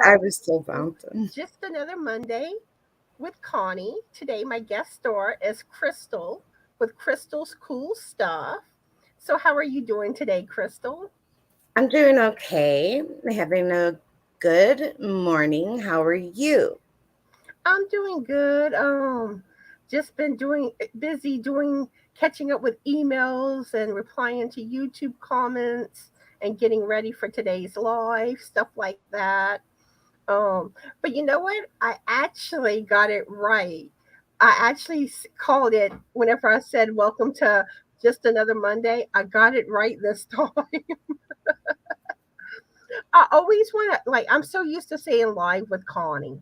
I was still bouncing. Just another Monday with Connie. Today, my guest star is Crystal with Crystal's Cool Stuff. So, how are you doing today, Crystal? I'm doing okay. Having a good morning. How are you? I'm doing good. Just been doing busy doing catching up with emails and replying to YouTube comments and getting ready for today's live, stuff like that. But you know what? I actually got it right. I actually called it whenever I said welcome to just another Monday. I got it right this time. I always want to like I'm so used to saying live with Connie.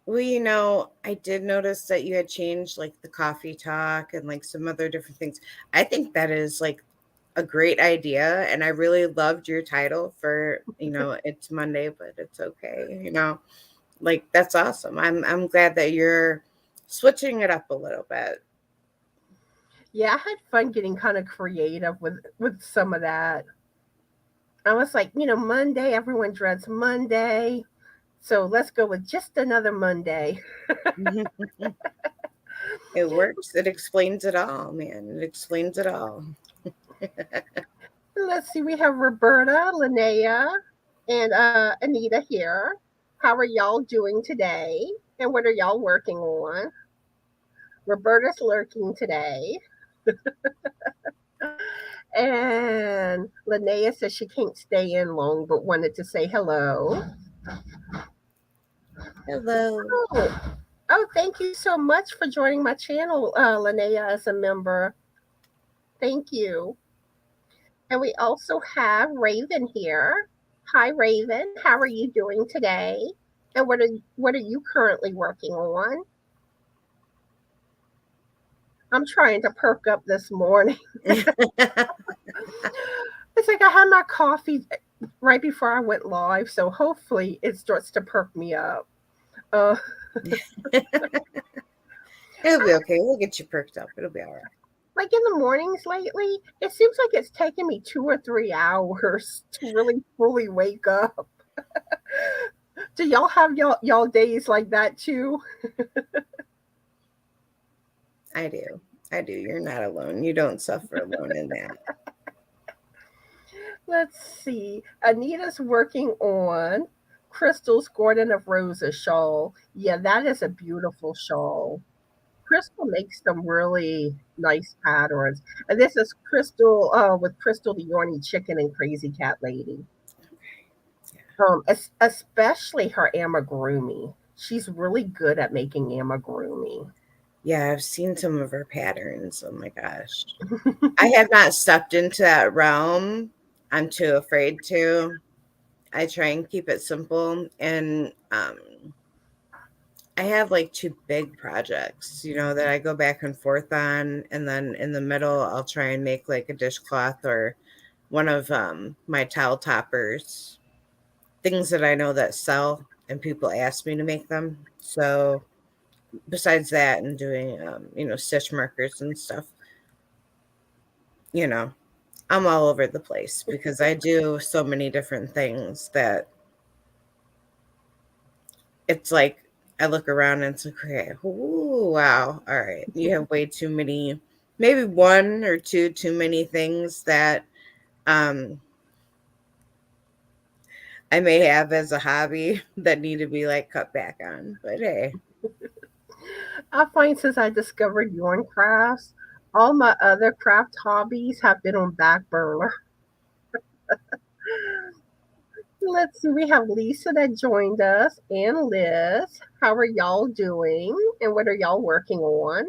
Well, I did notice that you had changed like the coffee talk and like some other different things. I think that is like a great idea. And I really loved your title for, it's Monday, but it's okay. Like that's awesome. I'm glad that you're switching it up a little bit. Yeah, I had fun getting kind of creative with some of that. I was like, Monday, everyone dreads Monday. So let's go with just another Monday. It works. It explains it all, man. It explains it all. Let's see, we have Roberta, Linnea, and Anita here. How are y'all doing today? And what are y'all working on? Roberta's lurking today. And Linnea says she can't stay in long but wanted to say hello. Hello. Oh, thank you so much for joining my channel, Linnea, as a member. Thank you. And we also have Raven here. Hi, Raven. How are you doing today? And what are you currently working on? I'm trying to perk up this morning. It's like I had my coffee right before I went live, so hopefully it starts to perk me up. Uh, It'll be okay. We'll get you perked up. It'll be all right. like in the mornings lately, it seems like it's taken me 2 or 3 hours to really fully wake up. Do y'all have y'all days like that too? I do. I do. You're not alone. You don't suffer alone in that. Let's see. Anita's working on Crystal's Gordon of Roses shawl. Yeah, that is a beautiful shawl. Crystal makes some really nice patterns. And this is Crystal with Crystal the Yorny Chicken and Crazy Cat Lady. Especially her amigurumi. She's really good at making amigurumi. Yeah, I've seen some of her patterns. Oh my gosh. I have not stepped into that realm. I'm too afraid to. I try and keep it simple. And I have like two big projects, that I go back and forth on. And then in the middle, I'll try and make like a dishcloth or one of my towel toppers, things that I know that sell and people ask me to make them. So besides that and doing, stitch markers and stuff, you know, I'm all over the place because I do so many different things that it's like I look around and it's like, okay, ooh, wow, all right, you have way too many, maybe one or two too many things that um I may have as a hobby that need to be like cut back on. But hey, I find since I discovered yarn crafts, all my other craft hobbies have been on back burner. Let's see, we have Lisa that joined us and Liz. How are y'all doing? And what are y'all working on?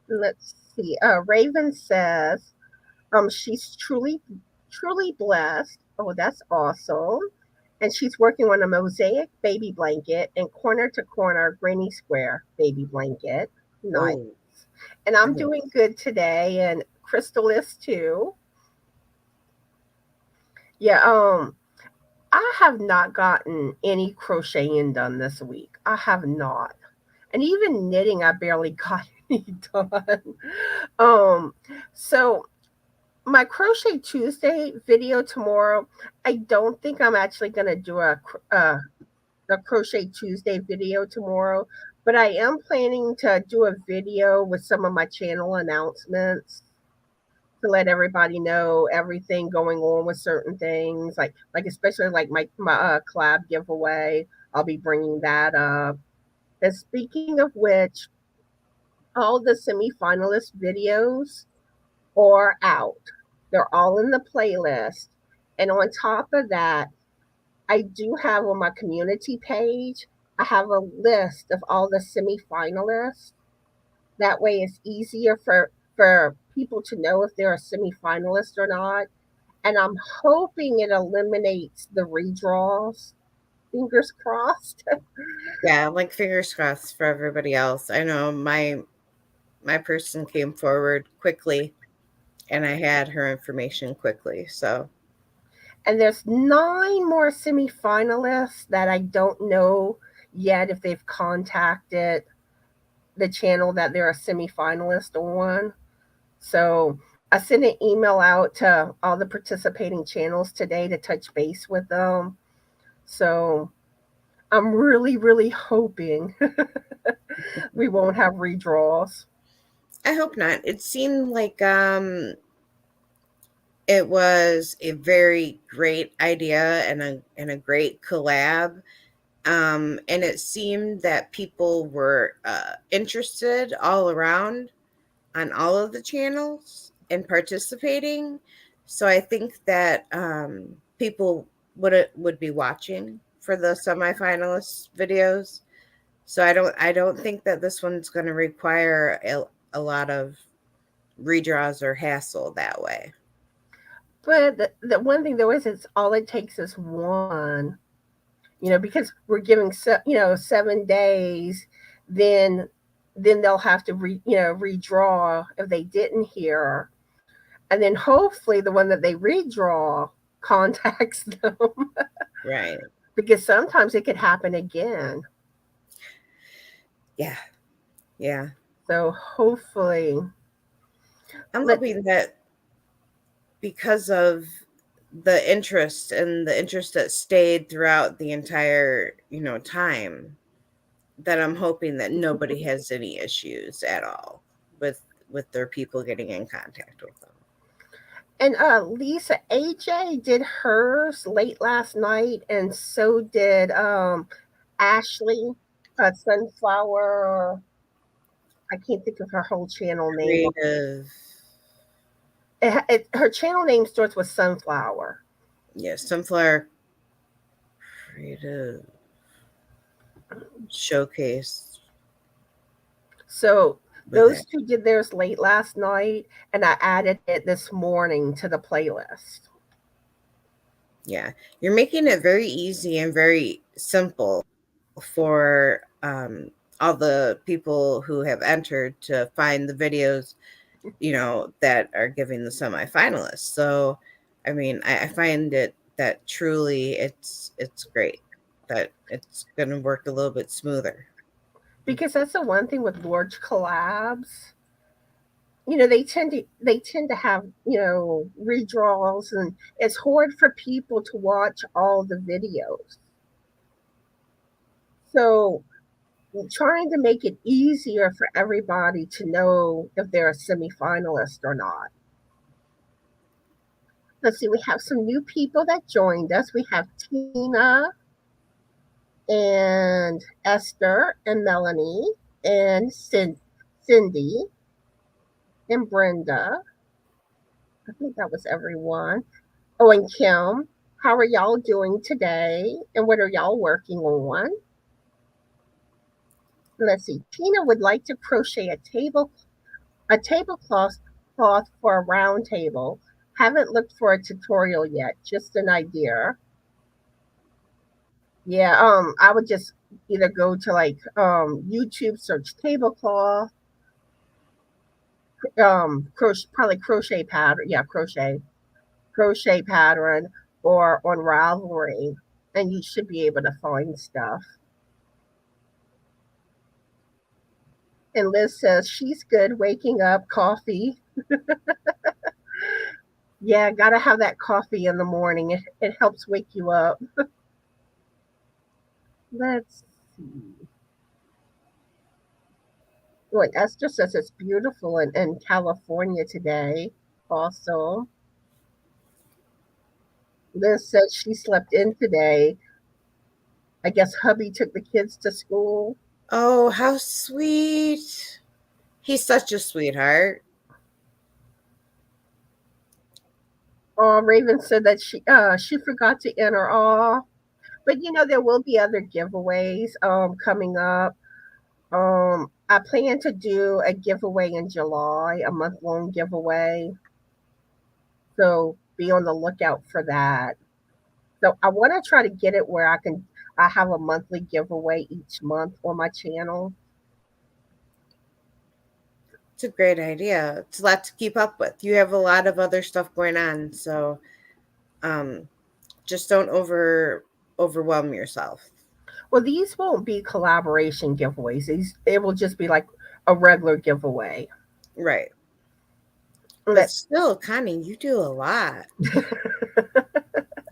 Let's see. Raven says she's truly blessed. Oh, that's awesome. And she's working on a mosaic baby blanket and corner to corner granny square baby blanket. Nice. oh, And I'm oh, doing good today, and Crystal is too. Yeah, I have not gotten any crocheting done this week. I have not. And even knitting, I barely got any done. Um, so my Crochet Tuesday video tomorrow, I don't think I'm actually going to do a Crochet Tuesday video tomorrow, but I am planning to do a video with some of my channel announcements to let everybody know everything going on with certain things, like especially like my collab giveaway. I'll be bringing that up. And speaking of which, all the semifinalist videos are out. They're all in the playlist. And on top of that, I do have on my community page, I have a list of all the semifinalists. That way it's easier for people to know if they're a semifinalist or not. And I'm hoping it eliminates the redraws. Fingers crossed. Yeah, like fingers crossed for everybody else. I know my person came forward quickly and I had her information quickly. So, And there's 9 more semifinalists that I don't know yet if they've contacted the channel that they're a semifinalist on. So I sent an email out to all the participating channels today to touch base with them. So I'm really, really hoping we won't have redraws. I hope not. It seemed like it was a very great idea and a great collab. And it seemed that people were interested all around on all of the channels and participating. So I think that people would be watching for the semifinalist videos. So I don't think that this one's going to require a lot of redraws or hassle that way. But the one thing though is it's all it takes is one, because we're giving 7 days, then they'll have to redraw if they didn't hear, and then hopefully the one that they redraw contacts them Right. because sometimes it could happen again. Yeah. Yeah. So hopefully, I'm let hoping that because of the interest that stayed throughout the entire, time, that I'm hoping that nobody has any issues at all with their people getting in contact with them. and Lisa AJ did hers late last night, and so did Ashley, Sunflower. I can't think of her whole channel name. Creative, Her channel name starts with Sunflower. yeah, Sunflower Creative Showcase So with those that. two did theirs late last night, and I added it this morning to the playlist. Yeah, you're making it very easy and very simple for all the people who have entered to find the videos, that are giving the semifinalists. So, I mean, I find it that truly it's great that it's going to work a little bit smoother. Because that's the one thing with large collabs. They tend to have redraws, and it's hard for people to watch all the videos. So trying to make it easier for everybody to know if they're a semifinalist or not. Let's see, we have some new people that joined us. We have Tina and Esther and Melanie and Cindy and Brenda. I think that was everyone. Oh, and Kim. How are y'all doing today? And what are y'all working on? Let's see. Tina would like to crochet a tablecloth for a round table. Haven't looked for a tutorial yet. Just an idea. Yeah, I would just either go to like YouTube, search tablecloth, probably crochet pattern. Yeah, crochet pattern, or on Ravelry, and you should be able to find stuff. And Liz says she's good, waking up, coffee. Yeah, gotta have that coffee in the morning. It helps wake you up. Let's see. Oh, and Esther says it's beautiful in California today. Also, Liz says she slept in today. I guess hubby took the kids to school. Oh, how sweet. He's such a sweetheart. Raven said that she forgot to enter all, but there will be other giveaways coming up. I plan to do a giveaway in July, a month long giveaway. So be on the lookout for that. So I want to try to get it where I have a monthly giveaway each month on my channel. It's a great idea. It's a lot to keep up with. You have a lot of other stuff going on, so um, just don't overwhelm yourself. Well, these won't be collaboration giveaways. These It will just be like a regular giveaway. Right. But Let still, Connie, you do a lot.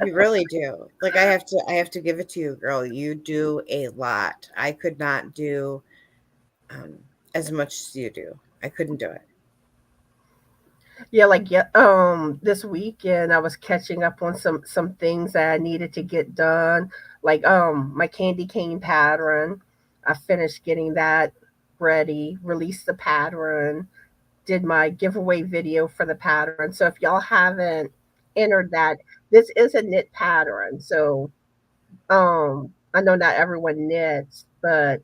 You really do. Like I have to give it to you, girl. You do a lot. I could not do um as much as you do. I couldn't do it. Yeah, like this weekend I was catching up on some things that I needed to get done. Like my candy cane pattern. I finished getting that ready, released the pattern, did my giveaway video for the pattern. So if y'all haven't entered that, this is a knit pattern. So I know not everyone knits, but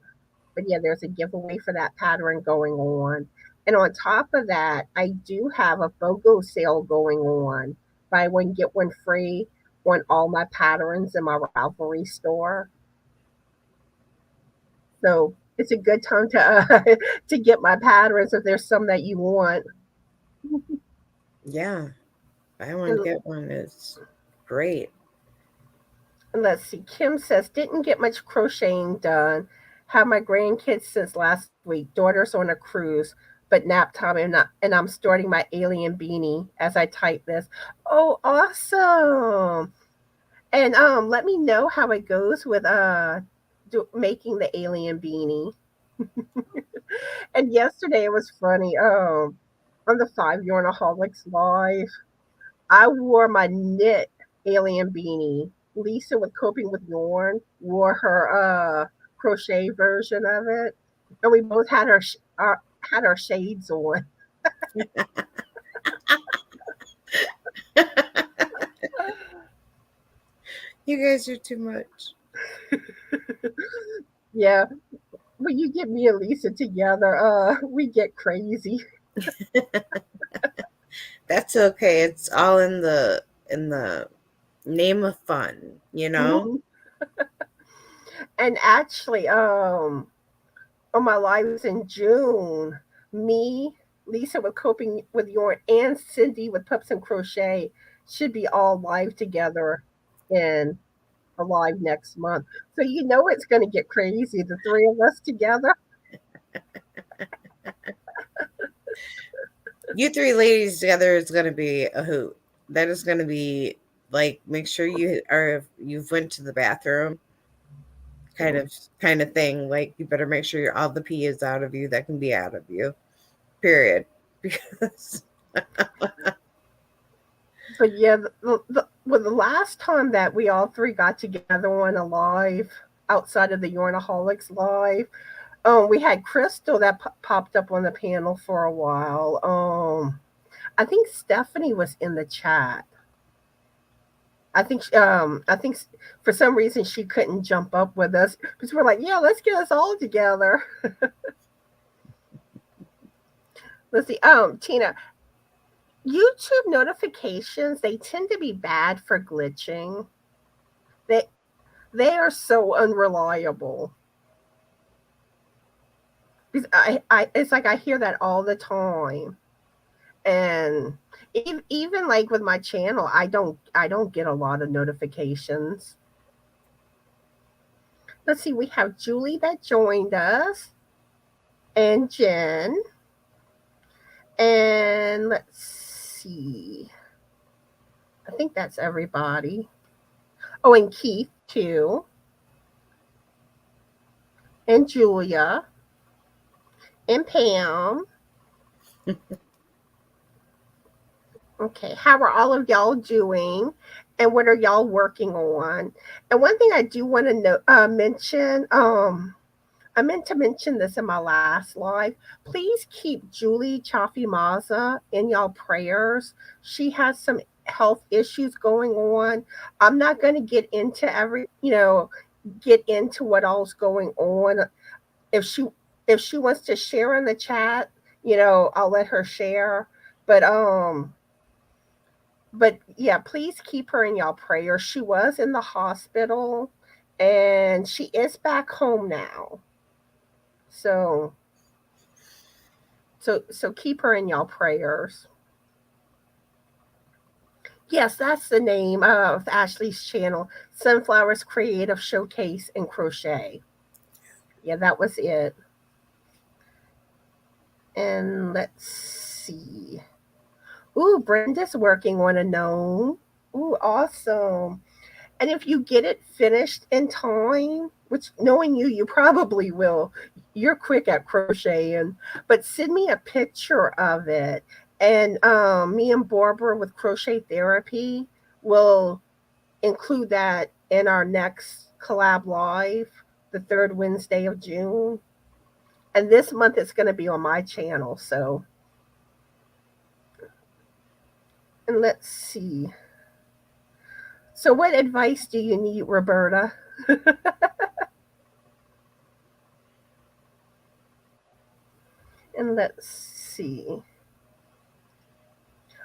yeah, there's a giveaway for that pattern going on. And on top of that, I do have a BOGO sale going on. Buy one, get one free on all my patterns in my Ravelry store. So it's a good time to to get my patterns if there's some that you want. Yeah. Buy one, And get one is great. let's see. Kim says, didn't get much crocheting done. Have my grandkids since last week. Daughter's on a cruise, but nap time and I'm starting my alien beanie as I type this. Oh, awesome! And let me know how it goes with making the alien beanie. And yesterday it was funny. On the 5 Yarnaholics live, I wore my knit alien beanie. Lisa with Coping with Yarn wore her crochet version of it, and we both had our shades on. You guys are too much. Yeah, when you get me and Lisa together, we get crazy. That's okay. It's all in the name of fun, you know? Mhm. And actually, on my lives in June, me, Lisa with Coping with Yarn, and Cindy with Pups and Crochet should be all live together in a live next month. So it's going to get crazy, the three of us together. You three ladies together is gonna be a hoot. That is gonna be like make sure you've went to the bathroom kind of thing. Like you better make sure all the pee is out of you that can be out of you. Period. Because But yeah, well, the last time that we all three got together on a live outside of the Yarnaholics live, we had Crystal that popped up on the panel for a while. I think Stephanie was in the chat. I think for some reason she couldn't jump up with us because we're like, yeah, let's get us all together. Let's see. Tina, YouTube notifications, they tend to be bad for glitching. They they are so unreliable. Because it's like I hear that all the time. And even like with my channel, I don't get a lot of notifications. Let's see, we have Julie that joined us and Jen. And let's see. I think that's everybody. Oh, and Keith too, and Julia, and Pam. Okay, how are all of y'all doing? And what are y'all working on? And one thing I do want to mention, I meant to mention this in my last live. Please keep Julie Chaffee Maza in y'all prayers. She has some health issues going on. I'm not going to get into get into what all's going on. If she wants to share in the chat, I'll let her share. But yeah, please keep her in y'all prayers. She was in the hospital and she is back home now. So keep her in y'all prayers. Yes, that's the name of Ashley's channel, Sunflowers Creative Showcase and Crochet. Yeah, that was it. And let's see. Ooh, Brenda's working on a gnome. Ooh, awesome. And if you get it finished in time, which knowing you, you probably will, you're quick at crocheting, but send me a picture of it. And me and Barbara with Crochet Therapy will include that in our next collab live, the third Wednesday of June. And this month it's going to be on my channel. So, and let's see. So, what advice do you need, Roberta? And let's see.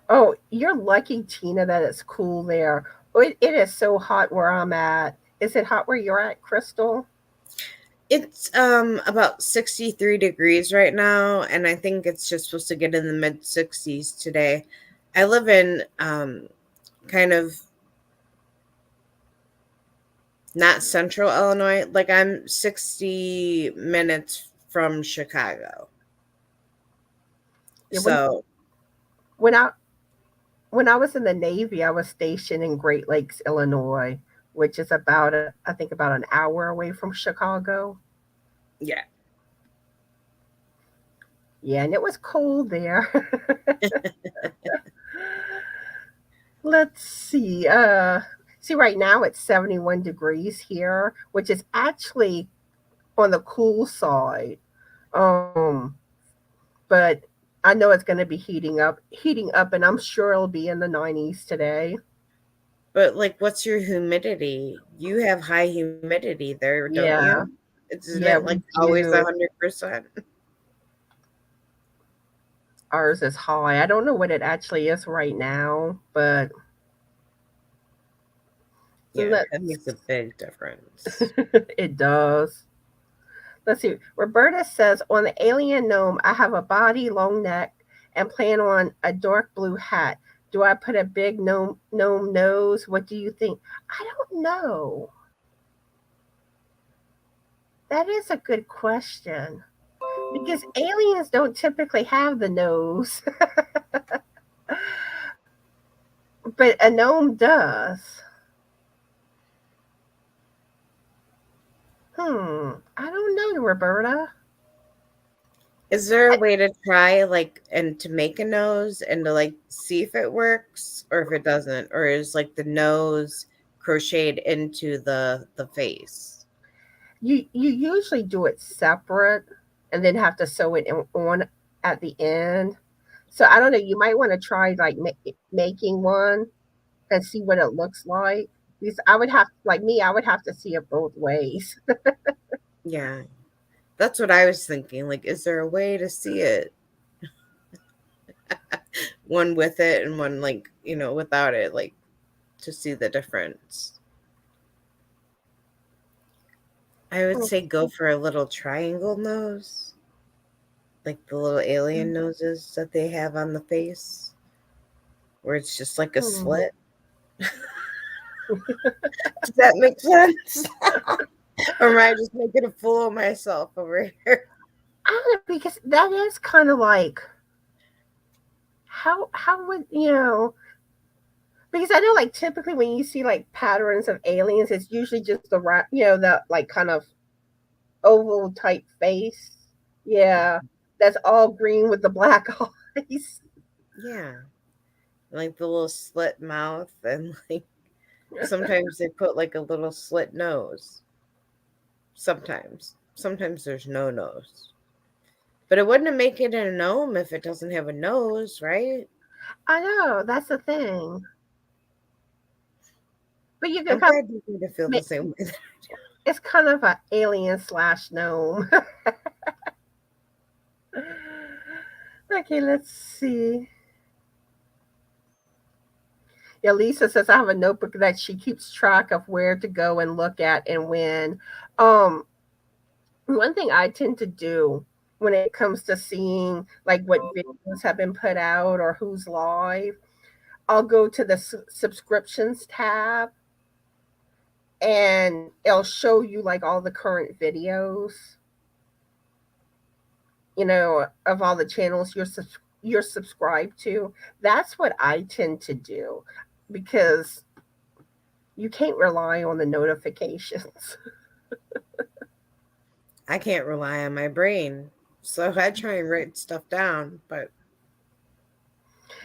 Oh, you're lucky, Tina, that it's cool there. Oh, it is so hot where I'm at. Is it hot where you're at, Crystal? It's about 63 degrees right now, and I think it's just supposed to get in the mid 60s today. I live in kind of not central Illinois. Like I'm 60 minutes from Chicago. Yeah, So when I when I was in the Navy, I was stationed in Great Lakes, Illinois, which is I think about an hour away from Chicago. yeah. Yeah, and it was cold there. Let's see. See, right now it's 71 degrees here, which is actually on the cool side. Um, but I know it's going to be heating up, and I'm sure it'll be in the 90s today. But like what's your humidity? You have high humidity there, don't Yeah, you? Isn't yeah, it like we always do. 100%? Ours is high. I don't know what it actually is right now, but Yeah, that let's. makes a big difference. It does. Let's see. Roberta says on the alien gnome, I have a body, long neck, and plan on a dark blue hat. Do I put a big gnome nose? What do you think? I don't know. That is a good question because aliens don't typically have the nose, but a gnome does. I don't know, Roberta. Is there a way to try like and to make a nose and to like see if it works or if it doesn't, or is like the nose crocheted into the face? You usually do it separate and then have to sew it on at the end. So I don't know. You might want to try like making one and see what it looks like. Because I would have, like me, I would have to see it both ways. Yeah. That's what I was thinking. Like, is there a way to see it? One with it and one like, without it, like to see the difference. I would say go for a little triangle nose, like the little alien noses that they have on the face, where it's just like a Hmm. slit. Does that make sense? Or am I just making a fool of myself over here? I don't know because that is kind of like how would Because I know, like, typically when you see like patterns of aliens, it's usually just the like kind of oval type face. Yeah, that's all green with the black eyes. Yeah. Like the little slit mouth and like sometimes they put like a little slit nose. Sometimes. Sometimes there's no nose. But it wouldn't make it a gnome if it doesn't have a nose, right? I know that's the thing, but you can I'm kind glad you need to feel of the same way. it's kind of an alien slash gnome. Okay, let's see. Yeah, Lisa says I have a notebook that she keeps track of where to go and look at and when. Um, One thing I tend to do when it comes to seeing like what videos have been put out or who's live, I'll go to the subscriptions tab and it'll show you like all the current videos, of all the channels you're subscribed to. That's what I tend to do because you can't rely on the notifications. I can't rely on my brain. So I try and write stuff down, but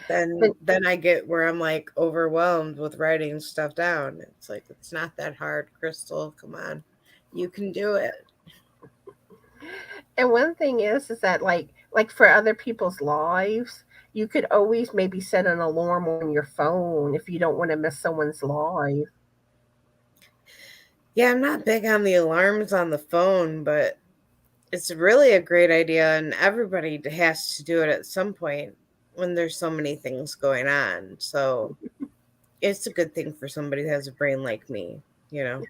then But then I get where I'm like overwhelmed with writing stuff down. It's like it's not that hard, Crystal. Come on. You can do it. and one thing is that like for other people's lives, you could always maybe set an alarm on your phone if you don't want to miss someone's live. Yeah, I'm not big on the alarms on the phone, but it's really a great idea and everybody has to do it at some point when there's so many things going on. So it's a good thing for somebody who has a brain like me, you know.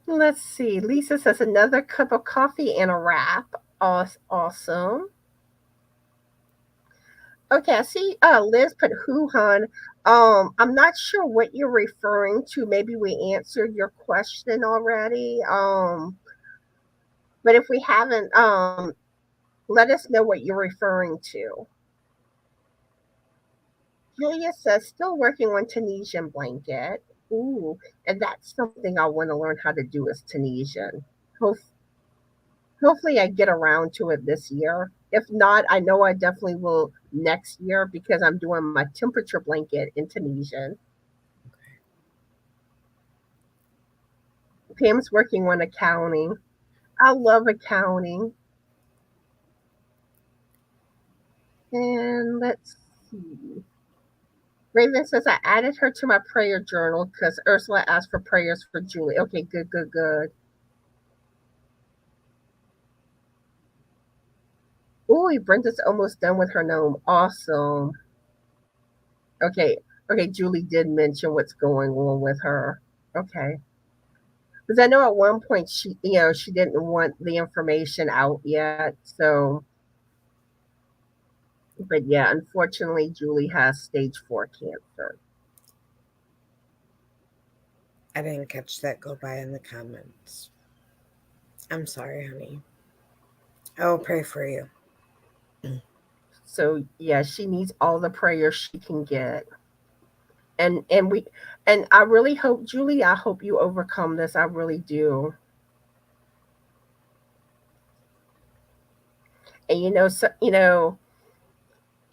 Let's see. Lisa says another cup of coffee and a wrap. Awesome. Okay, I see Liz put Huhan. I'm not sure what you're referring to. Maybe we answered your question already. But if we haven't, let us know what you're referring to. Julia says, still working on Tunisian blanket. Ooh, and that's something I want to learn how to do is Tunisian. Hope, Hopefully I get around to it this year. If not, I know I definitely will next year because I'm doing my temperature blanket in Tunisian. Pam's working on accounting. I love accounting. And let's see. Raven says I added her to my prayer journal because Ursula asked for prayers for Julie. Okay, good, good, good. Ooh, Brenda's almost done with her gnome. Awesome. Okay, okay. Julie did mention what's going on with her. Okay, because I know at one point she didn't want the information out yet. So, but yeah, unfortunately, Julie has stage 4 cancer. I didn't catch that go by in the comments. I'm sorry, honey. I will pray for you. So yeah, she needs all the prayers she can get. And I really hope, Julie, I hope you overcome this. I really do. And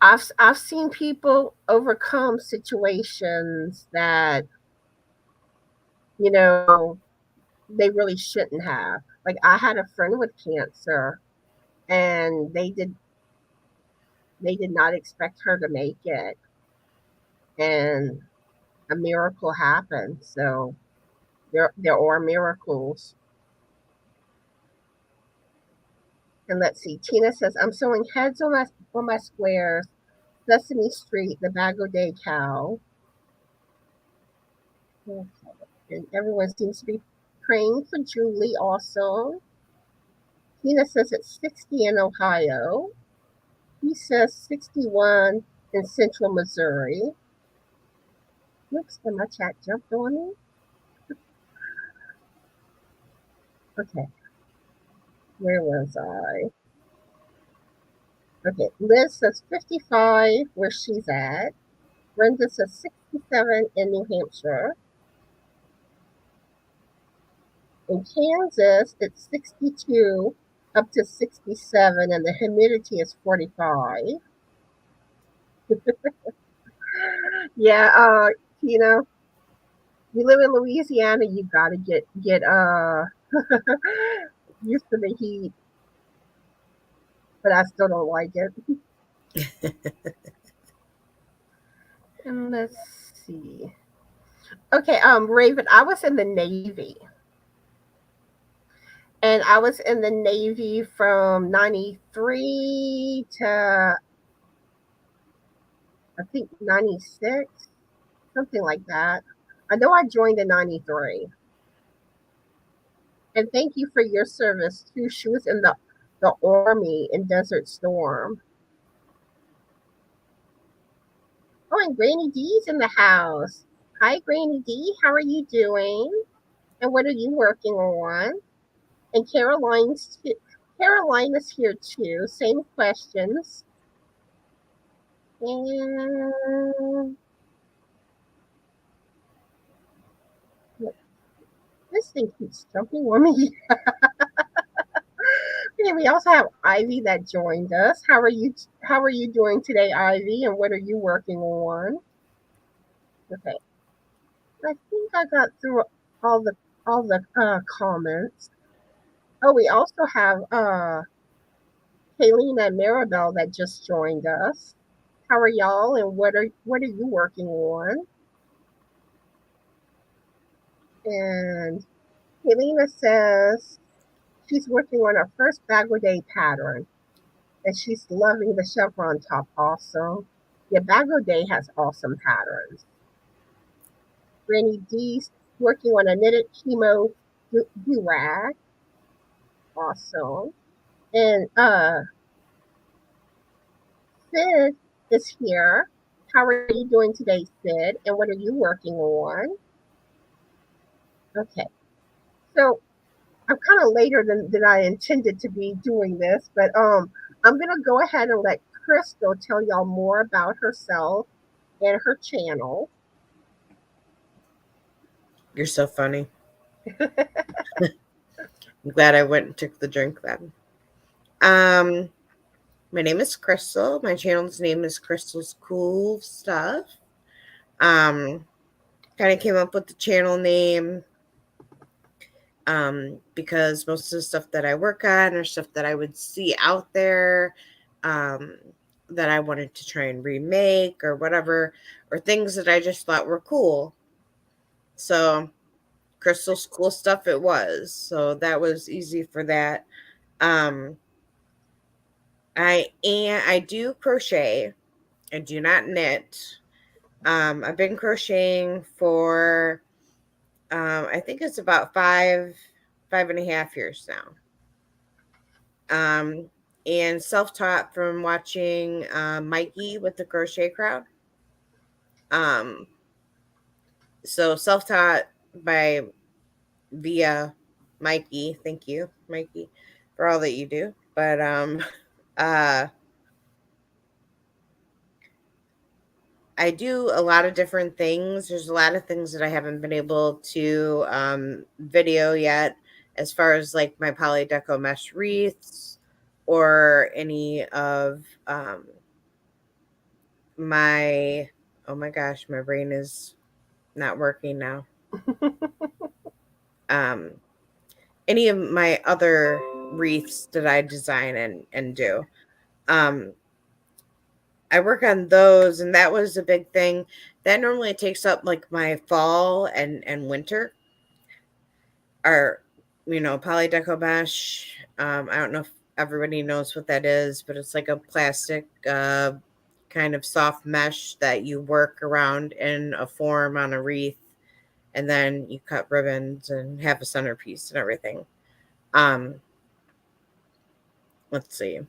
I've seen people overcome situations that you know they really shouldn't have. Like I had a friend with cancer, and they did not expect her to make it, and a miracle happened. So there are miracles. And let's see. Tina says, I'm sewing heads on my squares. Sesame Street, the Bago Day cow. And everyone seems to be praying for Julie also. Tina says it's 60 in Ohio. He says 61 in central Missouri. Oops, and my chat jumped on me. Okay, where was I? Okay, Liz says 55 where she's at. Brenda says 67 in New Hampshire. In Kansas, it's 62 up to 67, and the humidity is 45. Yeah, you know, you live in Louisiana, you gotta get used to the heat, but I still don't like it. And let's see. Okay, Raven, I was in the Navy. And I was in the Navy from 93 to I think 96, something like that. I know I joined in 93. And thank you for your service too. She was in the Army in Desert Storm. Oh, and Granny D's in the house. Hi, Granny D. How are you doing? And what are you working on? And Caroline is here too. Same questions. And this thing keeps jumping on me. Okay, we also have Ivy that joined us. How are you doing today, Ivy? And what are you working on? Okay. I think I got through all the comments. Oh, we also have Kayleen and Maribel that just joined us. How are y'all, and what are you working on? And Kaylina says she's working on her first Bagway pattern, and she's loving the chevron top also. Yeah, Bagway has awesome patterns. Granny D's working on a knitted chemo do-rag, awesome. And Sid is here. How are you doing today, Sid? And what are you working on? Okay. So I'm kind of later than I intended to be doing this, but I'm gonna go ahead and let Crystal tell y'all more about herself and her channel. You're so funny. I'm glad I went and took the drink then. Um, my name is Crystal. My channel's name is Crystal's Cool Stuff. Um, kind of came up with the channel name because most of the stuff that I work on or stuff that I would see out there um, that I wanted to try and remake or whatever, or things that I just thought were cool. So Crystal's Cool Stuff it was. So that was easy for that. Um, I do crochet. I do not knit. I've been crocheting for I think it's about 5.5 years now. Um, and self-taught from watching Mikey with the Crochet Crowd. Um, so self-taught by via Mikey. Thank you, Mikey, for all that you do. But uh, I do a lot of different things. There's a lot of things that I haven't been able to video yet, as far as like my poly deco mesh wreaths or any of my, oh my gosh, my brain is not working now. Um, any of my other wreaths that I design and do. Um, I work on those, and that was a big thing. That normally takes up like my fall and winter. Or poly deco mesh. I don't know if everybody knows what that is, but it's like a plastic kind of soft mesh that you work around in a form on a wreath, and then you cut ribbons and have a centerpiece and everything. Um, let's see.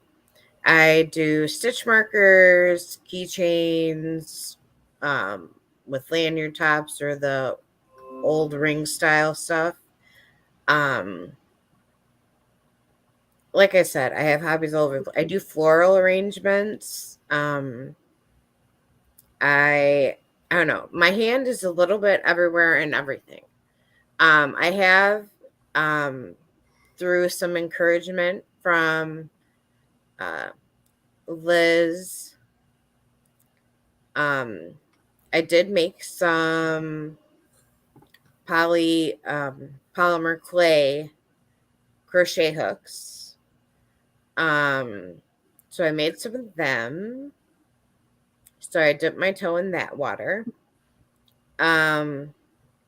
I do stitch markers, keychains, with lanyard tops or the old ring style stuff. Um, like I said, I have hobbies all over. I do floral arrangements. I I don't know. My hand is a little bit everywhere and everything. I have um through some encouragement from uh Liz, um I did make some polymer clay crochet hooks. Um so I made some of them. So I dipped my toe in that water. Um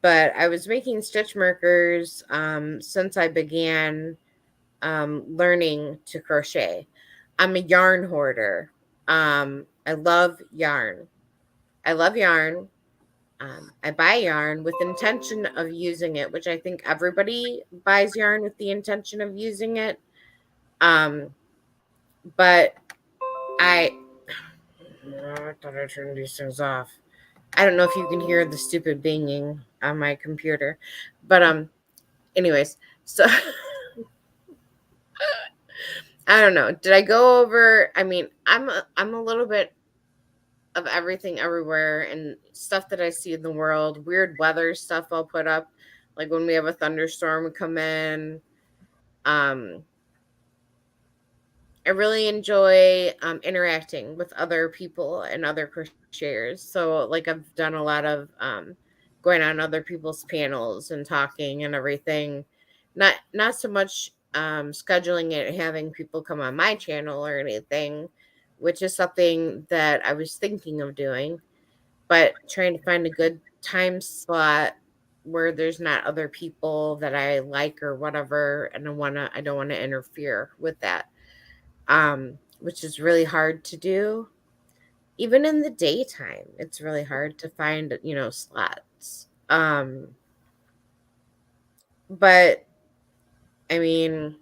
but I was making stitch markers since I began learning to crochet. I'm a yarn hoarder. I love yarn. I love yarn. I buy yarn with intention of using it, which I think everybody buys yarn with the intention of using it. Um, but I, I thought I turned these things off. I don't know if you can hear the stupid binging on my computer, but anyways, so I don't know. Did I go over? I mean, I'm a little bit of everything everywhere and stuff that I see in the world. Weird weather stuff I'll put up, like when we have a thunderstorm come in. Um, I really enjoy interacting with other people and other crocheters. So, like, I've done a lot of going on other people's panels and talking and everything. Not so much scheduling it, having people come on my channel or anything, which is something that I was thinking of doing, but trying to find a good time slot where there's not other people that I like or whatever, and I don't want to interfere with that. Which is really hard to do. Even in the daytime, it's really hard to find, slots. But I mean,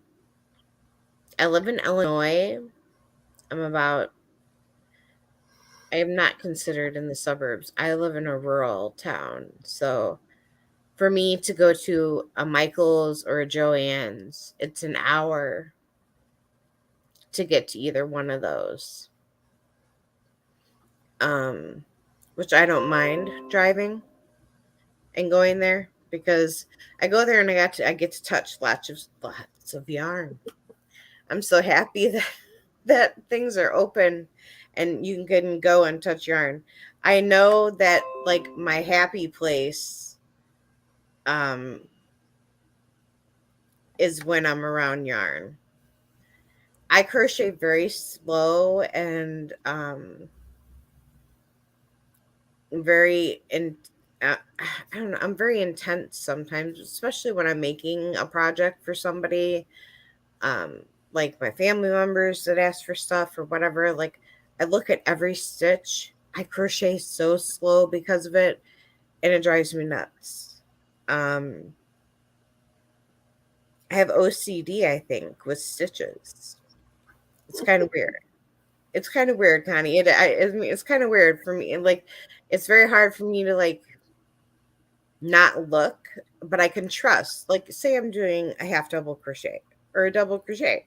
I live in Illinois. I'm about I am not considered in the suburbs. I live in a rural town. So for me to go to a Michael's or a Joann's, it's an hour to get to either one of those. Um, which I don't mind driving and going there because I go there and I get to touch lots of yarn. I'm so happy that that things are open and you can go and touch yarn. I know that like my happy place um is when I'm around yarn. I crochet very slow and very in I don't know, I'm very intense sometimes, especially when I'm making a project for somebody, like my family members that ask for stuff or whatever. Like, I look at every stitch. I crochet so slow because of it, and it drives me nuts. Um, I have OCD, I think, with stitches. It's kind of weird. It's kind of weird, Connie. I mean, it's kind of weird for me. And like, it's very hard for me to like not look, but I can trust. Like, say I'm doing a half double crochet or a double crochet.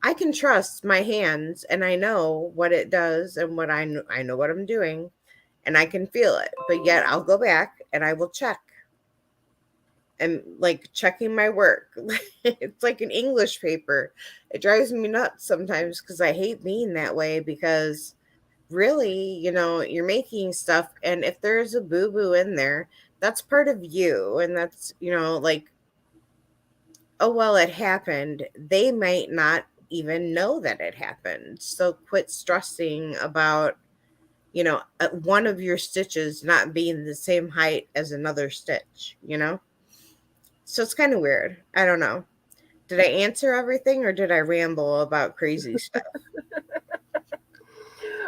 I can trust my hands and I know what it does and what I know what I'm doing and I can feel it. But yet I'll go back and I will check and like checking my work. It's like an English paper. It drives me nuts sometimes because I hate being that way because really, you're making stuff and if there's a boo-boo in there, that's part of you and that's, like, oh, well, it happened. They might not even know that it happened. So quit stressing about, one of your stitches not being the same height as another stitch. So it's kind of weird. I don't know. Did I answer everything or did I ramble about crazy stuff?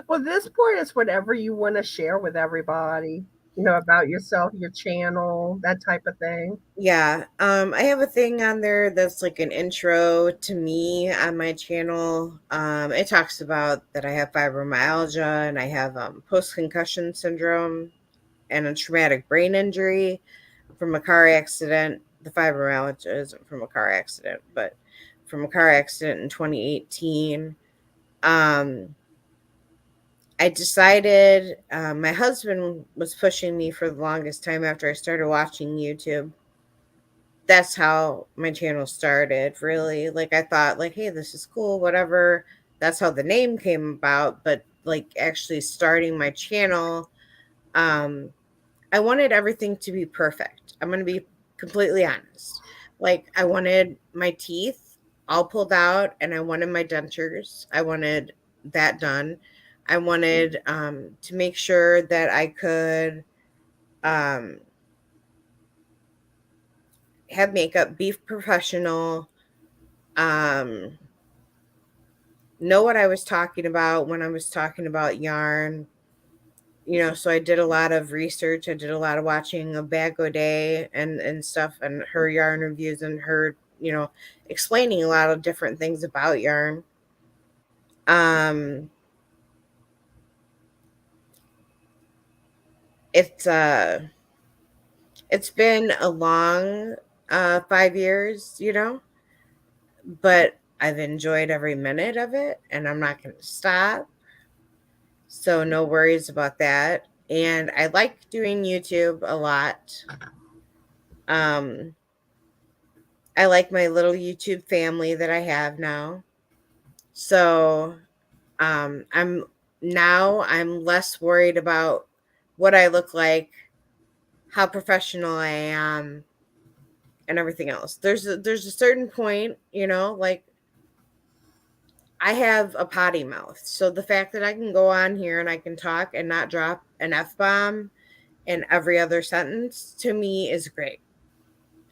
Well, this part is whatever you want to share with everybody, about yourself, your channel, that type of thing. Yeah, I have a thing on there that's like an intro to me on my channel. It talks about that I have fibromyalgia and I have post concussion syndrome and a traumatic brain injury from a car accident. The fibromyalgia isn't from a car accident, but from a car accident in 2018. Um, I decided, my husband was pushing me for the longest time after I started watching YouTube. That's how my channel started, really. Like, I thought, like, hey, this is cool, whatever. That's how the name came about. But, like, actually starting my channel, um, I wanted everything to be perfect. I'm going to be completely honest. Like, I wanted my teeth all pulled out and I wanted my dentures. I wanted that done. I wanted to make sure that I could um, have makeup, be professional, um, know what I was talking about when I was talking about yarn. So I did a lot of research. I did a lot of watching a Bag Day and stuff, and her yarn reviews, and her, explaining a lot of different things about yarn. Um, it's it's been a long 5 years, but I've enjoyed every minute of it, and I'm not going to stop. So no worries about that. And I like doing YouTube a lot. Um, I like my little YouTube family that I have now. So I'm less worried about what I look like, how professional I am, and everything else. There's a certain point, like I have a potty mouth. So the fact that I can go on here and I can talk and not drop an F bomb in every other sentence, to me, is great.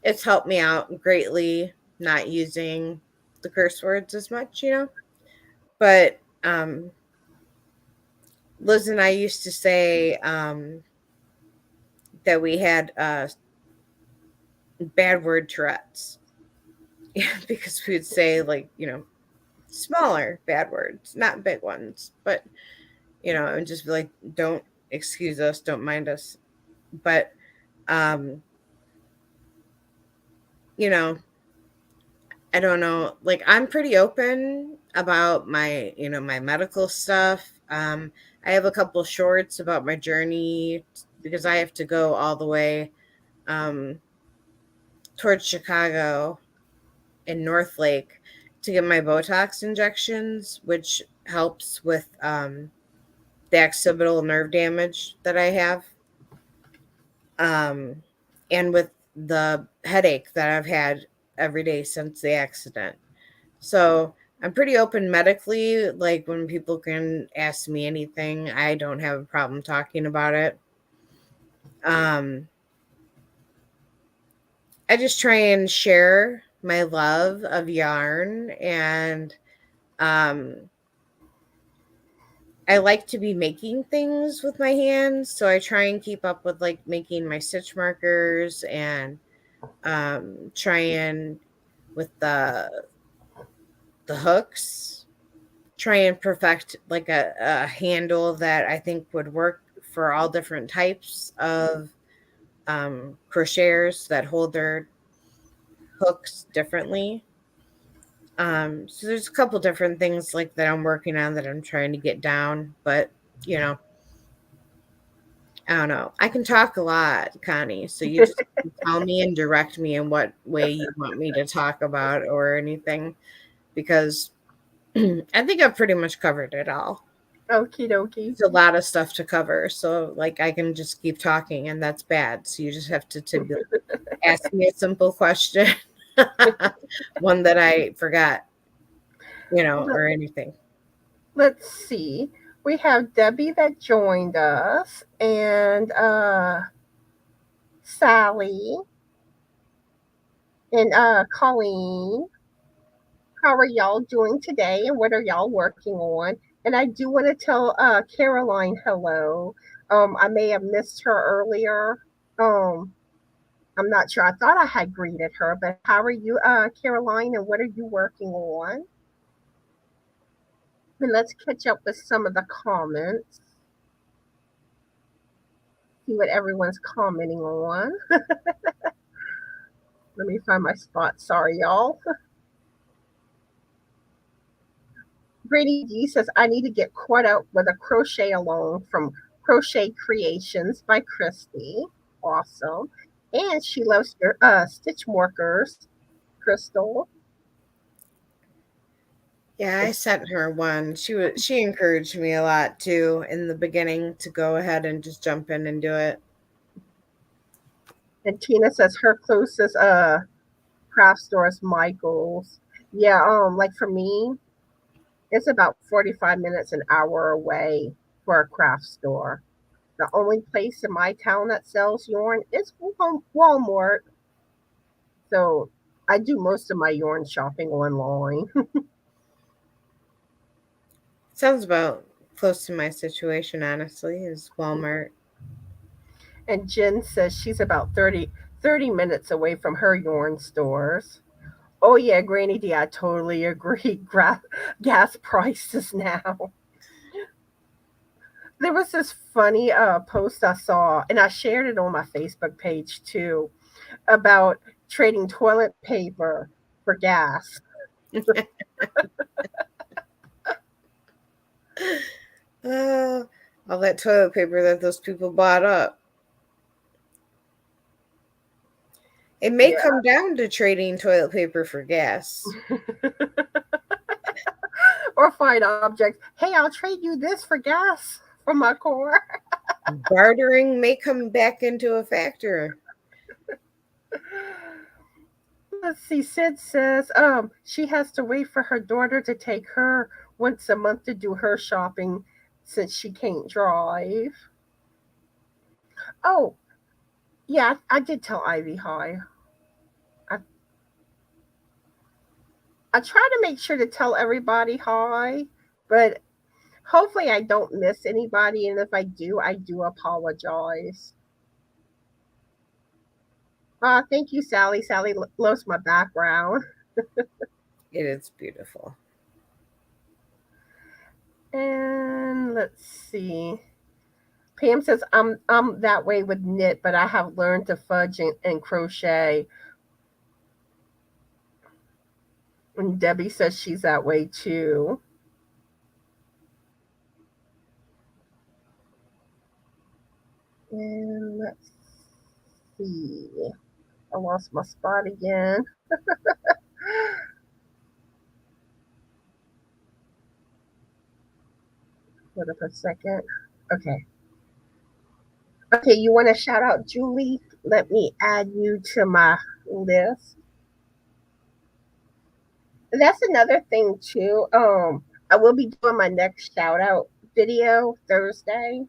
It's helped me out greatly not using the curse words as much. But Liz and I used to say that we had bad word Tourette's. Because we would say, like, smaller bad words, not big ones, but, and just be like, don't excuse us, don't mind us. But, um, you know, I don't know. Like, I'm pretty open about my medical stuff. I have a couple shorts about my journey because I have to go all the way um, towards Chicago in North Lake to get my Botox injections, which helps with the occipital nerve damage that I have, um, and with the headache that I've had every day since the accident. So I'm pretty open medically. Like, when people can ask me anything, I don't have a problem talking about it. Um, I just try and share my love of yarn, and um, I like to be making things with my hands. So I try and keep up with, like, making my stitch markers, and trying with the hooks, try and perfect like a handle that I think would work for all different types of crocheters that hold their hooks differently. So there's a couple different things like that I'm working on that I'm trying to get down, but you know, I don't know. I can talk a lot, Connie. So you just tell me and direct me in what way you want me to talk about or anything, because I think I've pretty much covered it all. Okie dokie. It's a lot of stuff to cover. So, like, I can just keep talking, and that's bad. So you just have to ask me a simple question, one that I forgot, or anything. Let's see. We have Debbie that joined us, and Sally, and Colleen. How are y'all doing today, and what are y'all working on? And I do want to tell Caroline hello. I may have missed her earlier. Um, I'm not sure. I thought I had greeted her, but how are you, Caroline, and what are you working on? And let's catch up with some of the comments. See what everyone's commenting on. Let me find my spot. Sorry, y'all. Grady D says, I need to get caught up with a crochet along from Crochet Creations by Christy. Awesome. And she loves your stitch markers, Crystal. Yeah, I sent her one. She encouraged me a lot too in the beginning to go ahead and just jump in and do it. And Tina says her closest craft store is Michael's. Yeah, like for me, it's about 45 minutes, an hour away for a craft store. The only place in my town that sells yarn is Walmart. So I do most of my yarn shopping online. Sounds about close to my situation, honestly, is Walmart. And Jen says she's about 30 minutes away from her yarn stores. Oh, yeah, Granny D, I totally agree. Gas prices now. There was this funny post I saw, and I shared it on my Facebook page too, about trading toilet paper for gas. Uh, all that toilet paper that those people bought up. It may Yeah. come down to trading toilet paper for gas. Or find objects. Hey, I'll trade you this for gas for my car. Bartering may come back into a factor. Let's see. Sid says she has to wait for her daughter to take her once a month to do her shopping since she can't drive. Oh, yeah, I did tell Ivy hi. I, I try to make sure to tell everybody hi, but hopefully I don't miss anybody. And if I do apologize. Thank you, Sally. Sally loves my background. It is beautiful. And let's see. Pam says I'm that way with knit, but I have learned to fudge and crochet. And Debbie says she's that way too. And let's see. I lost my spot again. Hold up a second. Okay. Okay, you want to shout out Julie? Let me add you to my list. That's another thing too. I will be doing my next shout out video Thursday.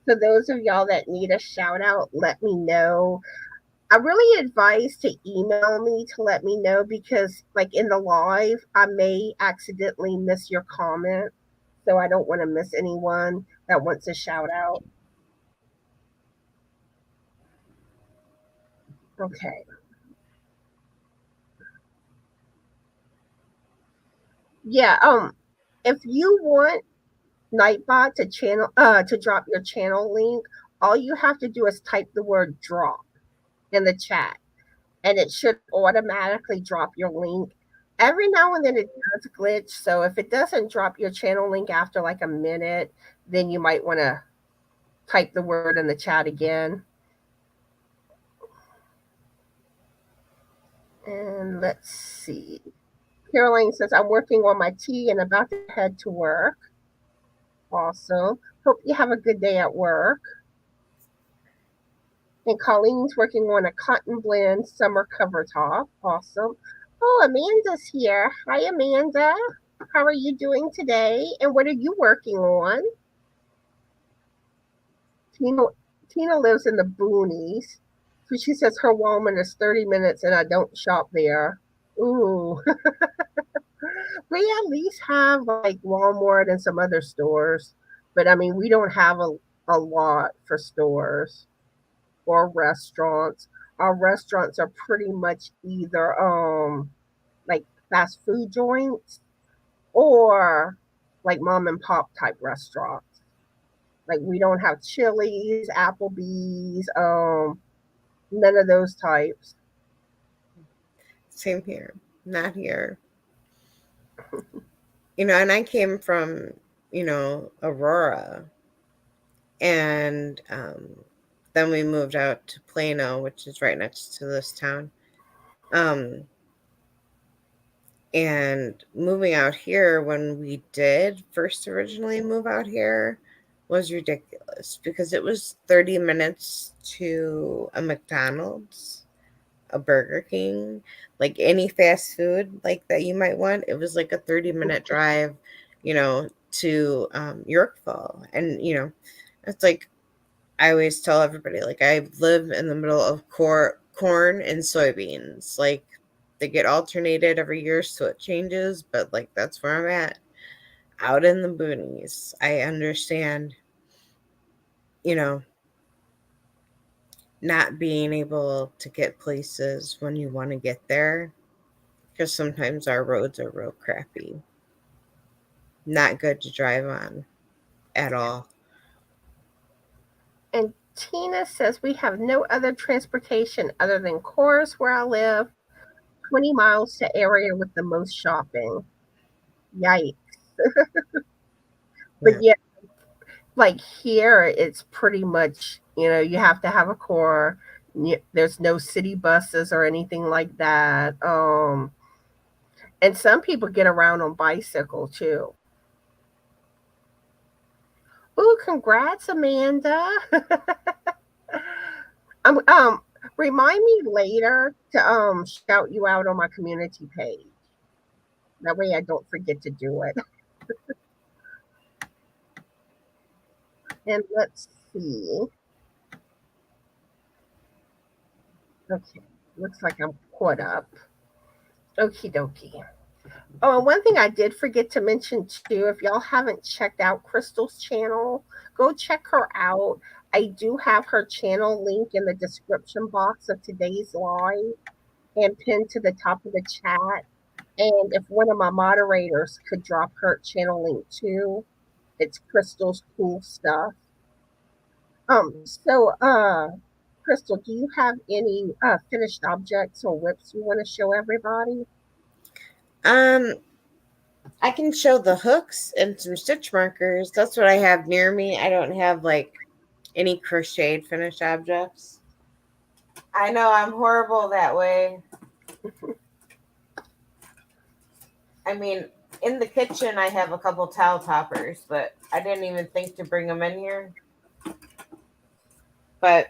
So those of y'all that need a shout out, let me know. I really advise to email me to let me know because like in the live, I may accidentally miss your comment. So I don't want to miss anyone that wants a shout out. Okay. Yeah, if you want Nightbot to drop your channel link, all you have to do is type the word drop in the chat and it should automatically drop your link. Every now and then it does glitch, so if it doesn't drop your channel link after like a minute, then you might want to type the word in the chat again. And let's see. Caroline says, I'm working on my tea and about to head to work. Awesome. Hope you have a good day at work. And Colleen's working on a cotton blend summer cover top. Awesome. Oh, Amanda's here. Hi, Amanda. How are you doing today? And what are you working on? Tina, Tina lives in the boonies. So she says her Walmart is 30 minutes and I don't shop there. Ooh. We at least have like Walmart and some other stores. But I mean, we don't have a lot for stores or restaurants. Our restaurants are pretty much either like fast food joints or like mom and pop type restaurants. Like we don't have Chili's, Applebee's, none of those types. Same here. Not here. and I came from, Aurora, and then we moved out to Plano, which is right next to this town. Um, and moving out here, when we did first originally move out here, was ridiculous because it was 30 minutes to a McDonald's, a Burger King, like any fast food like that you might want. It was like a 30-minute drive, to Yorkville. And, it's like I always tell everybody, like, I live in the middle of corn and soybeans. Like, they get alternated every year, so it changes, but like that's where I'm at, out in the boonies. I understand, you know, not being able to get places when you want to get there because sometimes our roads are real crappy. Not good to drive on at all. And Tina says we have no other transportation other than Coors where I live, 20 miles to area with the most shopping. Yikes. But Yeah. yeah, like here, it's pretty much, you have to have a car. There's no city buses or anything like that. And some people get around on bicycle too. Ooh, congrats, Amanda. um, remind me later to shout you out on my community page. That way I don't forget to do it. And let's see. Okay, looks like I'm caught up. Okie dokie. Oh, one thing I did forget to mention too, if y'all haven't checked out Crystal's channel, go check her out. I do have her channel link in the description box of today's live and pinned to the top of the chat. And if one of my moderators could drop her channel link too, it's Crystal's Cool Stuff. Crystal, do you have any finished objects or whips you want to show everybody? Um, I can show the hooks and some stitch markers. That's what I have near me. I don't have like any crocheted finished objects. I know I'm horrible that way. I mean, in the kitchen, I have a couple towel toppers, but I didn't even think to bring them in here. But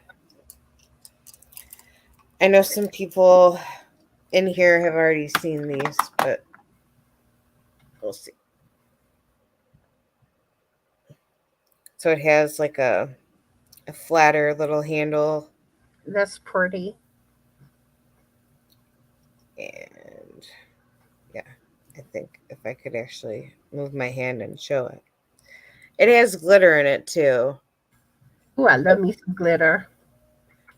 I know some people in here have already seen these, but we'll see. So it has like a flatter little handle. That's pretty. And yeah, I think if I could actually move my hand and show it. It has glitter in it too. Ooh, I love me some glitter.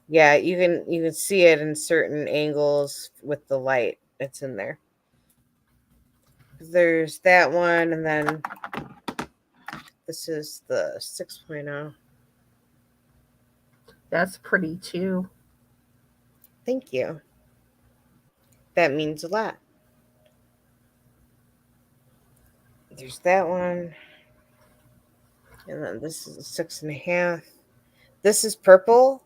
Yeah, you can see it in certain angles with the light that's in there. There's that one, and then this is the 6.0. That's pretty too. Thank you. That means a lot. There's that one. And then this is a 6.5. This is purple,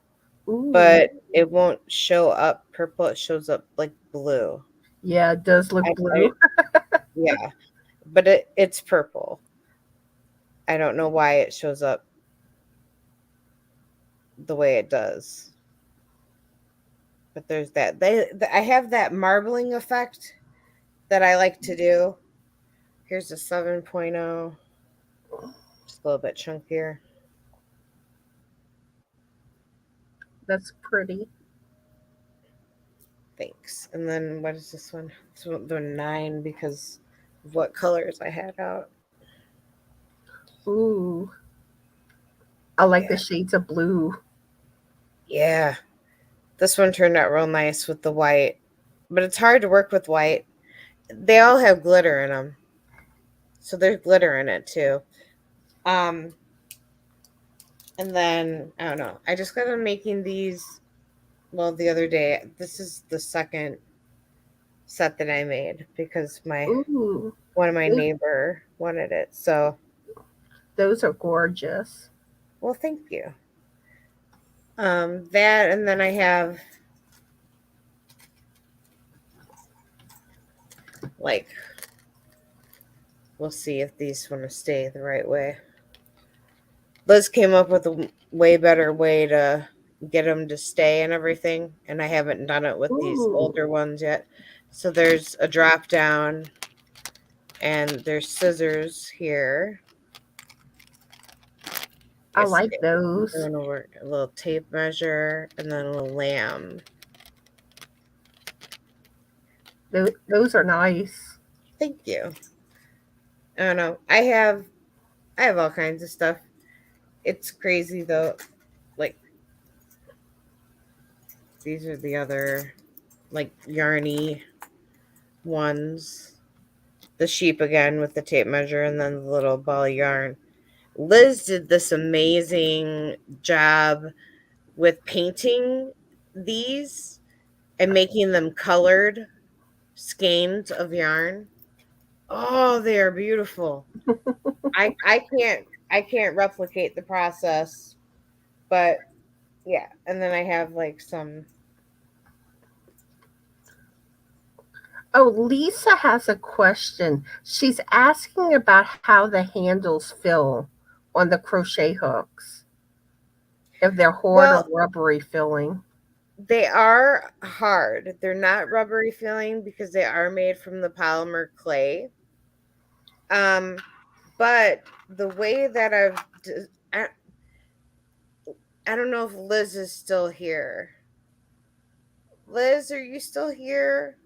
Ooh, but it won't show up purple. It shows up like blue. yeah, it does look I blue. yeah, but it's purple. I don't know why it shows up the way it does. But there's that. I have that marbling effect that I like to do. Here's a 7.0, just a little bit chunkier. That's pretty. Thanks. And then what is this one? It's the 9 because of what colors I had out. Ooh, I like the Yeah. shades of blue. Yeah. This one turned out real nice with the white, but it's hard to work with white. They all have glitter in them. So there's glitter in it too. Um, and then I don't know. I just got done making these. Well, the other day. This is the second set that I made because my Ooh, one of my those, neighbor wanted it. So, those are gorgeous. well, thank you. That, and then I have like, we'll see if these want to stay the right way. Liz came up with a way better way to get them to stay and everything, and I haven't done it with these Ooh, older ones yet. So there's a drop down, and there's scissors here. I Yes, like I'm those. gonna work a little tape measure and then a little lamb. Those are nice. Thank you. I don't know. I have all kinds of stuff. It's crazy though. Like these are the other like yarny ones. The sheep again with the tape measure and then the little ball of yarn. Liz did this amazing job with painting these and making them colored skeins of yarn. Oh, they are beautiful. I can't replicate the process, but yeah. And then I have like some. Oh, Lisa has a question. She's asking about how the handles feel on the crochet hooks, if they're hard or Well, rubbery feeling. they are hard. They're not rubbery feeling because they are made from the polymer clay. Um, but the way that I, I don't know if Liz is still here. Liz, are you still here?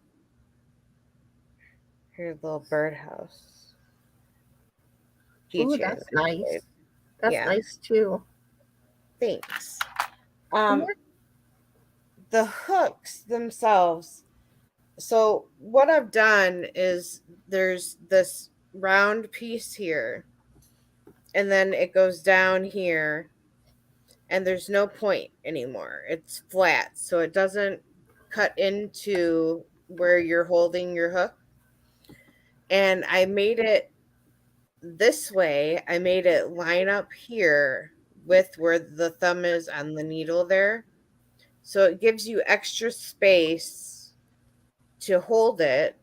Here's a little birdhouse Ooh, keychain. that's nice. That's Yeah, nice too. thanks. Yeah. Um, the hooks themselves. So what I've done is there's this round piece here, and then it goes down here, and there's no point anymore. It's flat, so it doesn't cut into where you're holding your hook. And I made it this way. I made it line up here with where the thumb is on the needle there. So it gives you extra space to hold it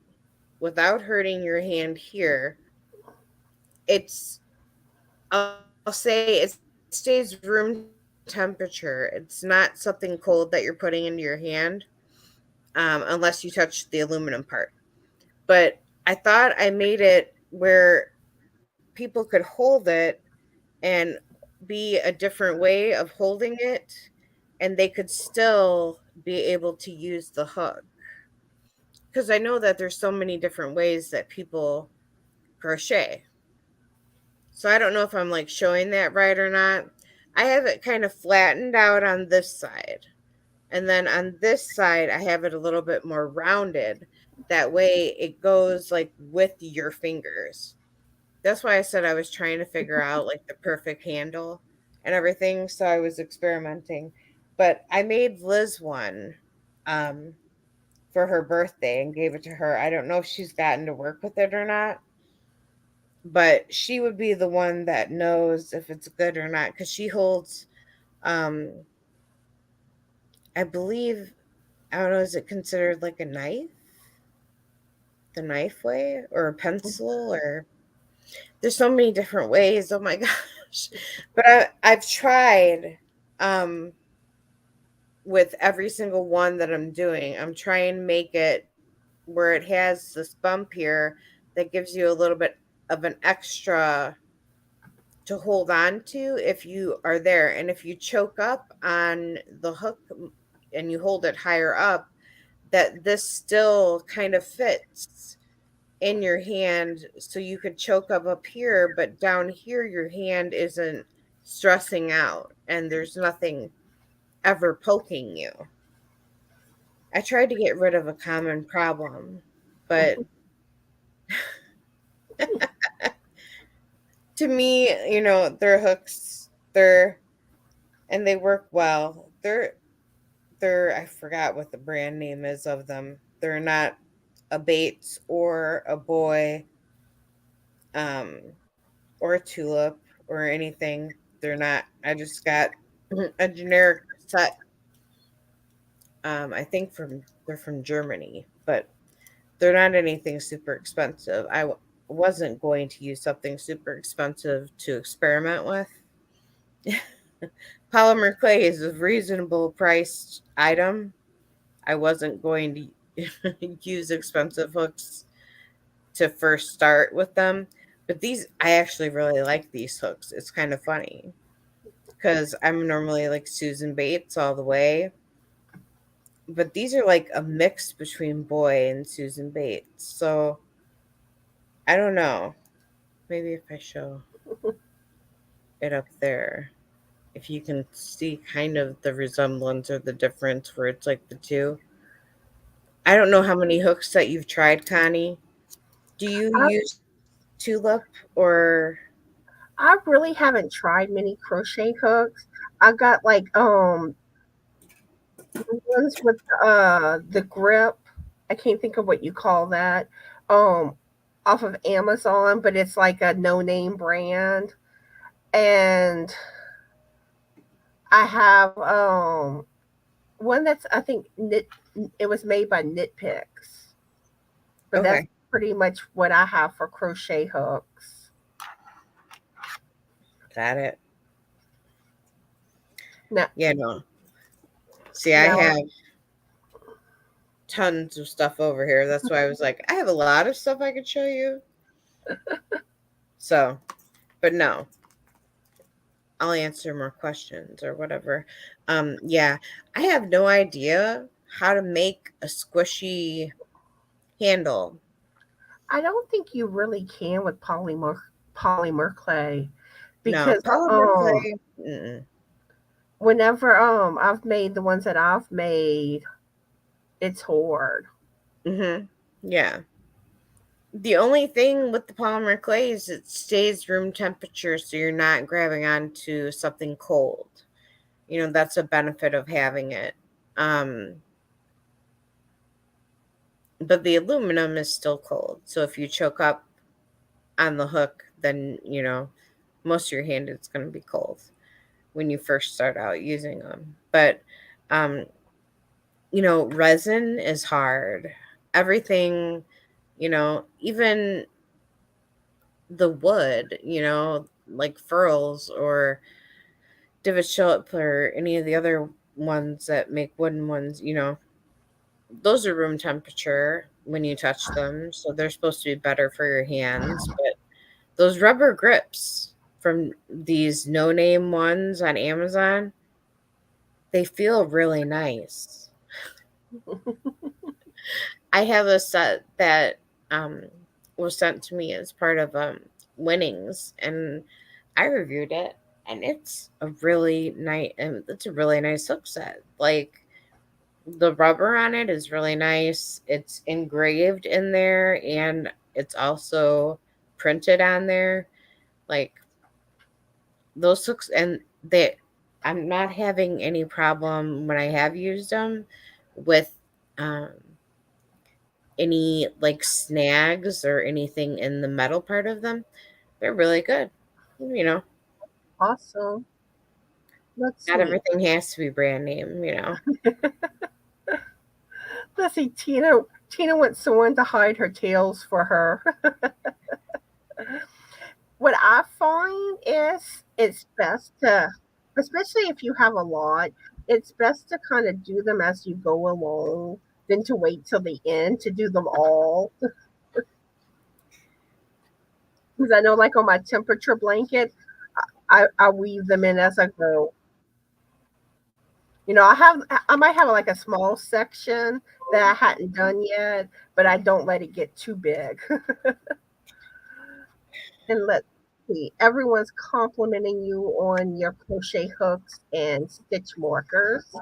without hurting your hand here. It's, I'll say it stays room temperature. It's not something cold that you're putting into your hand, unless you touch the aluminum part. But I thought I made it where people could hold it and be a different way of holding it, and they could still be able to use the hook. Because I know that there's so many different ways that people crochet. So I don't know if I'm like showing that right or not. I have it kind of flattened out on this side. And then on this side, I have it a little bit more rounded. That way it goes like with your fingers. That's why I said I was trying to figure out like the perfect handle and everything. So I was experimenting. But I made Liz one um, for her birthday and gave it to her. I don't know if she's gotten to work with it or not, but she would be the one that knows if it's good or not because she holds, um, I believe, I don't know, is it considered like a knife? The knife way or a pencil or there's so many different ways. Oh my gosh. But I've tried um with every single one that I'm doing. I'm trying to make it where it has this bump here that gives you a little bit of an extra to hold on to if you are there. And if you choke up on the hook and you hold it higher up, that this still kind of fits in your hand so you could choke up here, but down here your hand isn't stressing out and there's nothing ever poking you. I tried to get rid of a common problem, but to me, they're hooks. They're and they work well. They're I forgot what the brand name is of them. They're not. a Bates or a boy, um, or a tulip or anything. They're not. I just got a generic set. I think they're from Germany, but they're not anything super expensive. Wasn't going to use something super expensive to experiment with. Polymer clay is a reasonable priced item. I wasn't going to use expensive hooks to first start with them. But these, I actually really like these hooks. It's kind of funny because I'm normally like Susan Bates all the way. But these are like a mix between boy and Susan Bates. So I don't know. Maybe if I show it up there, if you can see kind of the resemblance or the difference where it's like the two. I don't know how many hooks that you've tried, Connie. Do you I, use tulip or I really haven't tried many crochet hooks. I got like ones with the grip. I can't think of what you call that. Um off of Amazon, but it's like a no name brand. And I have one that's I think knit it was made by Knit Picks. But that's okay? pretty much what I have for crochet hooks. Got it. Now Yeah, no. See, I now have tons of stuff over here. That's why I was like, I have a lot of stuff I could show you. So, but no, I'll answer more questions or whatever. Yeah, I have no idea how to make a squishy handle. I don't think you really can with polymer clay No, because polymer clay. Mm-mm. whenever I've made the ones that I've made, it's hard. Mm-hmm. Yeah. The only thing with the polymer clay is it stays room temperature, so you're not grabbing onto something cold. That's a benefit of having it. Um, but the aluminum is still cold. So if you choke up on the hook, then, most of your hand is going to be cold when you first start out using them. But, um, resin is hard. Everything, even the wood, like furls or divot shillip or any of the other ones that make wooden ones, those are room temperature when you touch them. So they're supposed to be better for your hands. But those rubber grips from these no name ones on Amazon, they feel really nice. I have a set that um, was sent to me as part of winnings, and I reviewed it, and it's a really nice hook set. Like the rubber on it is really nice. It's engraved in there, and it's also printed on there. Like those hooks, and I'm not having any problem when I have used them with um, any like snags or anything in the metal part of them. They're really good. You know, Awesome. Let's Not see. everything has to be brand name. Let's see. Tina wants someone to hide her tails for her. What I find is it's best to, especially if you have a lot, it's best to kind of do them as you go along than to wait till the end to do them all. Because I know, like on my temperature blanket, I weave them in as I go. I might have like a small section that I hadn't done yet, but I don't let it get too big. And let's see, everyone's complimenting you on your crochet hooks and stitch markers.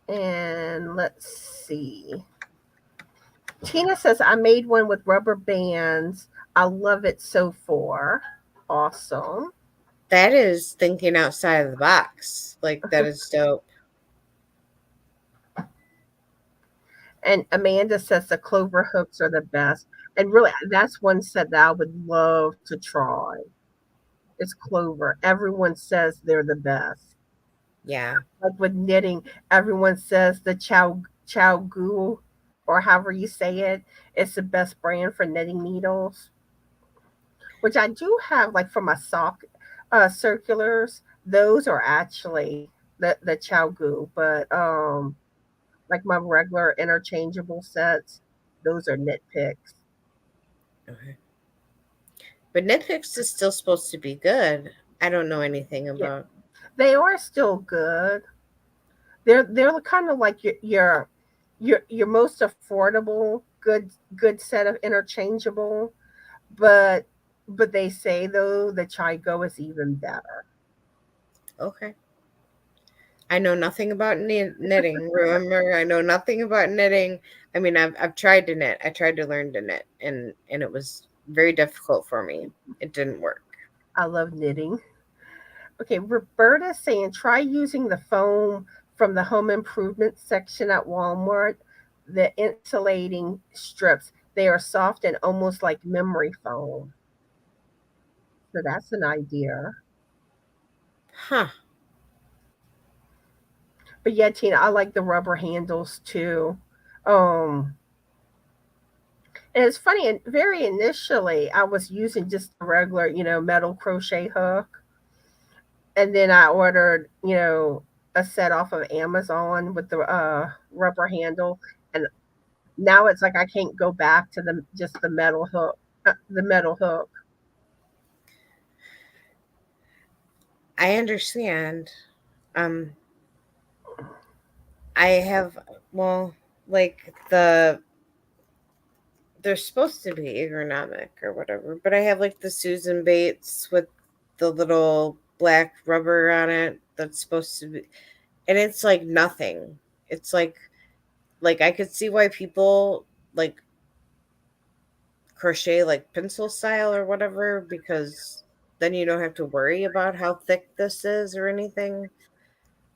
And let's see. Tina says, I made one with rubber bands. I love it so far. Awesome. That is thinking outside of the box. Like that is dope. And Amanda says the clover hooks are the best. And really, that's one set that I would love to try. It's clover. Everyone says they're the best. Yeah. Like with knitting, everyone says the Chow Goo, or however you say it, it's the best brand for knitting needles. Which I do have, like for my sock circulars. Those are actually the Chow Goo, but like my regular interchangeable sets, those are knit picks. Okay. But Netflix is still supposed to be good. I don't know anything Yeah, about. they are still good. They're kind of like your most affordable good set of interchangeable, but they say though the Chai Go is even better. Okay. I know nothing about knitting. Remember, I know nothing about knitting. I mean, I've tried to knit. I tried to learn to knit, and it was very difficult for me. It didn't work. I love knitting. Okay, Roberta's saying try using the foam from the home improvement section at Walmart. The insulating strips, they are soft and almost like memory foam. So that's an idea. Huh. But yeah, Tina, I like the rubber handles too. Um, and it's funny, and very initially I was using just a regular, metal crochet hook. And then I ordered, a set off of Amazon with the rubber handle. And now it's like I can't go back to the just the metal hook, the metal hook. I understand. Um, I have, well, like they're supposed to be ergonomic or whatever, but I have like the Susan Bates with the little black rubber on it that's supposed to be, and it's like nothing. It's like I could see why people like crochet like pencil style or whatever, because then you don't have to worry about how thick this is or anything.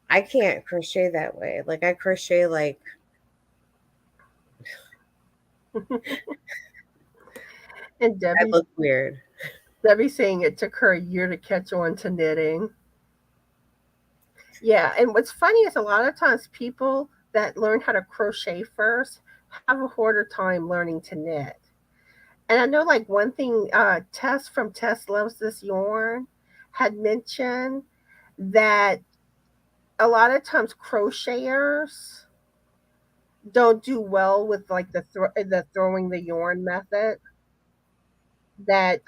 I can't crochet that way. Like I crochet like And I look weird. Debbie's saying it took her a year to catch on to knitting. Yeah, and what's funny is a lot of times people that learn how to crochet first have a harder time learning to knit. And I know, like, one thing, Tess from Tess Loves This Yarn had mentioned that a lot of times crocheters don't do well with like the throwing the yarn method. That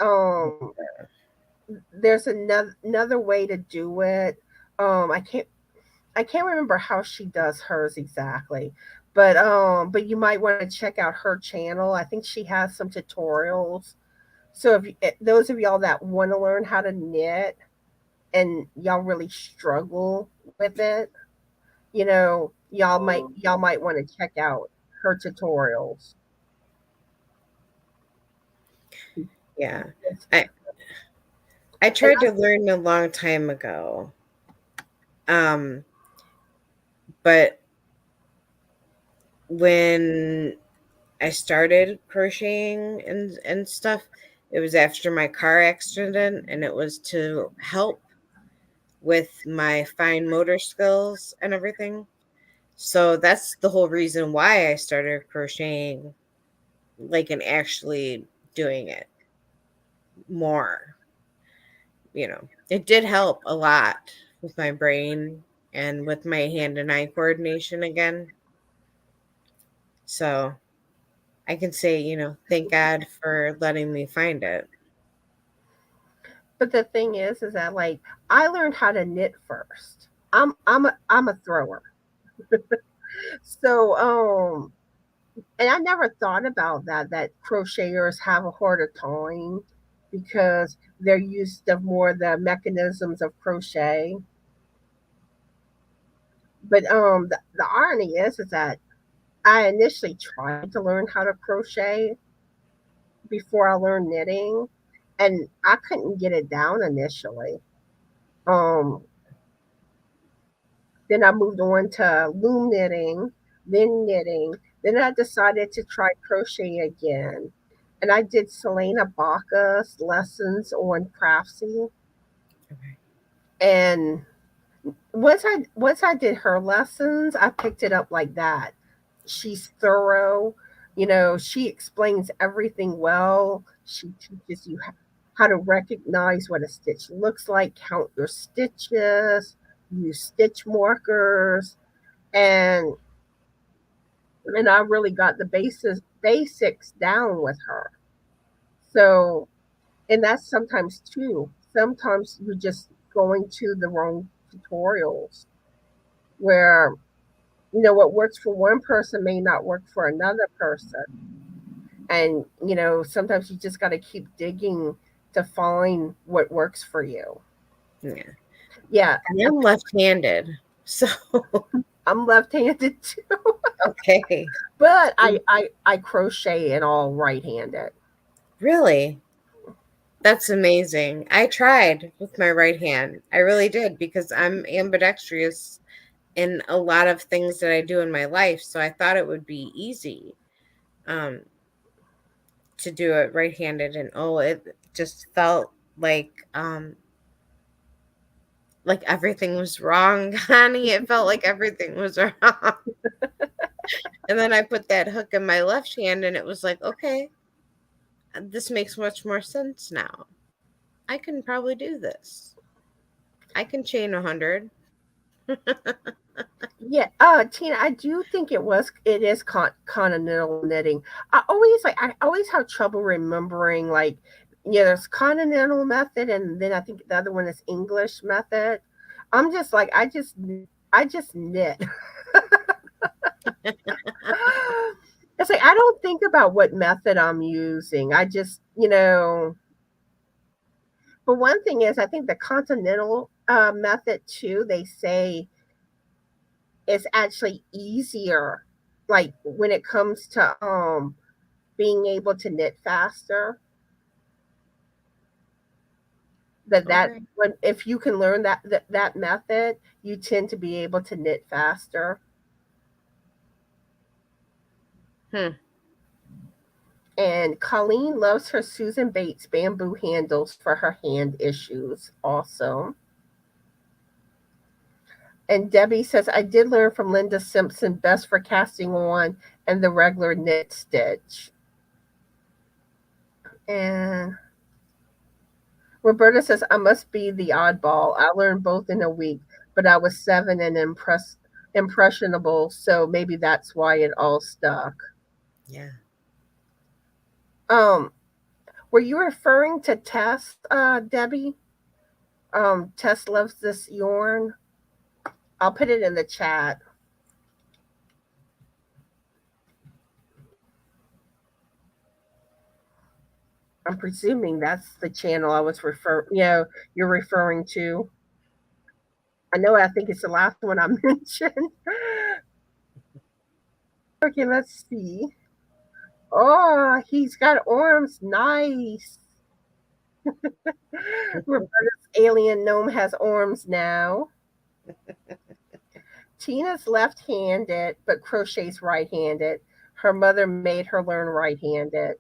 there's another way to do it. I can't remember how she does hers exactly, but you might want to check out her channel. I think she has some tutorials. So those of y'all that want to learn how to knit and y'all really struggle with it, y'all might want to check out her tutorials. Yeah. It's- I I And tried to learn a long time ago. Um, but when I started crocheting and stuff, it was after my car accident, and it was to help with my fine motor skills and everything. So that's the whole reason why I started crocheting, like, and actually doing it more. It did help a lot with my brain and with my hand and eye coordination again. So I can say, thank God for letting me find it. but the thing is that like I learned how to knit first. I'm a thrower. So and I never thought about that crocheters have a harder time because they're used to more the mechanisms of crochet. But the irony is that I initially tried to learn how to crochet before I learned knitting, and I couldn't get it down initially. Um, then I moved on to loom knitting, then knitting. Then I decided to try crochet again. And I did Selena Baca's lessons on Craftsy. Okay. And once I did her lessons, I picked it up like that. She's thorough. She explains everything well. She teaches you how to recognize what a stitch looks like, count your stitches, use stitch markers, and and I really got the basics down with her. So, and that's sometimes too. Sometimes you're just going to the wrong tutorials where what works for one person may not work for another person. And sometimes you just got to keep digging to find what works for you. Yeah. Yeah, I'm left-handed. So I'm left-handed too. okay. But I crochet and all right-handed. Really? That's amazing. I tried with my right hand. I really did because I'm ambidextrous in a lot of things that I do in my life. So I thought it would be easy um, to do it right handed. And oh, it just felt like everything was wrong, honey. It felt like everything was wrong. And then I put that hook in my left hand and it was like, okay, this makes much more sense now. I can probably do this. I can chain 100. Yeah, Tina, I do think it is continental knitting. I always have trouble remembering, like, yeah, there's continental method, and then I think the other one is English method. I'm just like I just knit. It's like I don't think about what method I'm using. I just, but one thing is, I think the continental method too. They say it's actually easier, like when it comes to being able to knit faster. That Okay. when if you can learn that method, you tend to be able to knit faster. Hmm. And Colleen loves her Susan Bates bamboo handles for her hand issues also. And Debbie says, I did learn from Linda Simpson, best for casting on and the regular knit stitch. And Roberta says, I must be the oddball. I learned both in a week, but I was 7 and impressionable, so maybe that's why it all stuck. Yeah. Um, were you referring to Tess, Debbie? Tess loves this yarn. I'll put it in the chat. I'm presuming that's the channel I was you're referring to. I know I think it's the last one I mentioned. Okay, let's see. Oh, he's got arms. Nice. Roberta's alien gnome has arms now. Tina's left handed, but crochets right handed. Her mother made her learn right handed.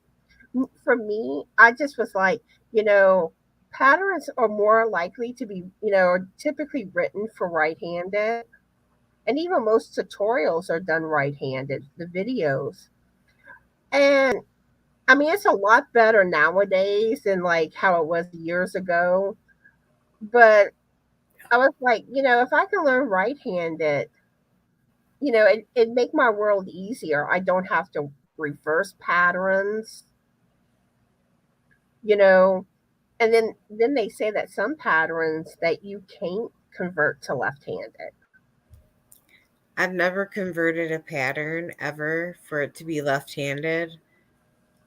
For me, I just was like, you know, patterns are more likely to be, typically written for right handed. And even most tutorials are done right handed, the videos. And I mean, it's a lot better nowadays than like how it was years ago. But I was like, if I can learn right handed, it make my world easier. I don't have to reverse patterns, you know. And then they say that some patterns that you can't convert to left handed. I've never converted a pattern ever for it to be left-handed.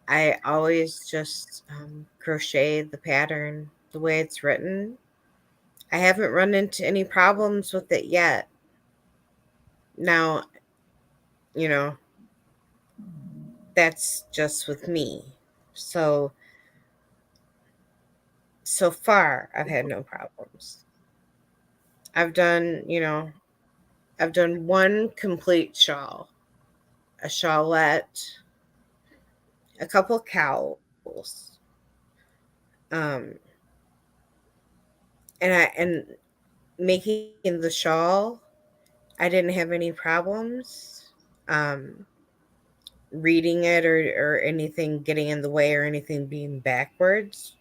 I always just crochet the pattern the way it's written. I haven't run into any problems with it yet. Now, you know, that's just with me. So far, I've had no problems. I've done one complete shawl a shawlette, a couple cowls. Um, and making the shawl, I didn't have any problems. Um, reading it or anything getting in the way or anything being backwards.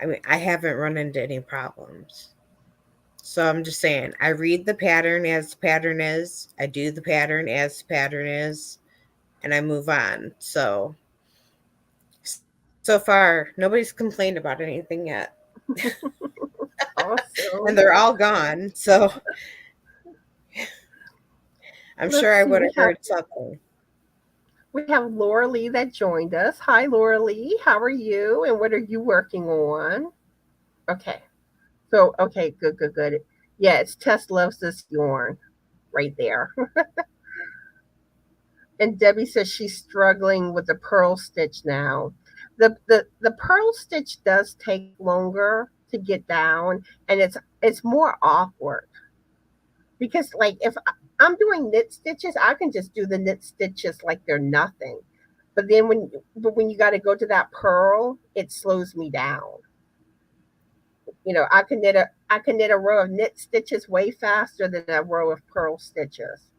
I mean, I haven't run into any problems. So I'm just saying, I read the pattern as the pattern is, I do the pattern as the pattern is, and I move on. So far, nobody's complained about anything yet. And Awesome. they're all gone. So I'm sure Let's I see. would have heard something. We have Laura Lee that joined us. Hi, Laura Lee. How are you? And what are you working on? Okay. So, okay, good, good, good. Yeah, it's Tess loves this yarn right there. And Debbie says she's struggling with the pearl stitch now. The pearl stitch does take longer to get down, and it's more awkward because like if I'm doing knit stitches, I can just do the knit stitches like they're nothing. But when you got to go to that pearl, it slows me down. I can knit a row of knit stitches way faster than a row of pearl stitches.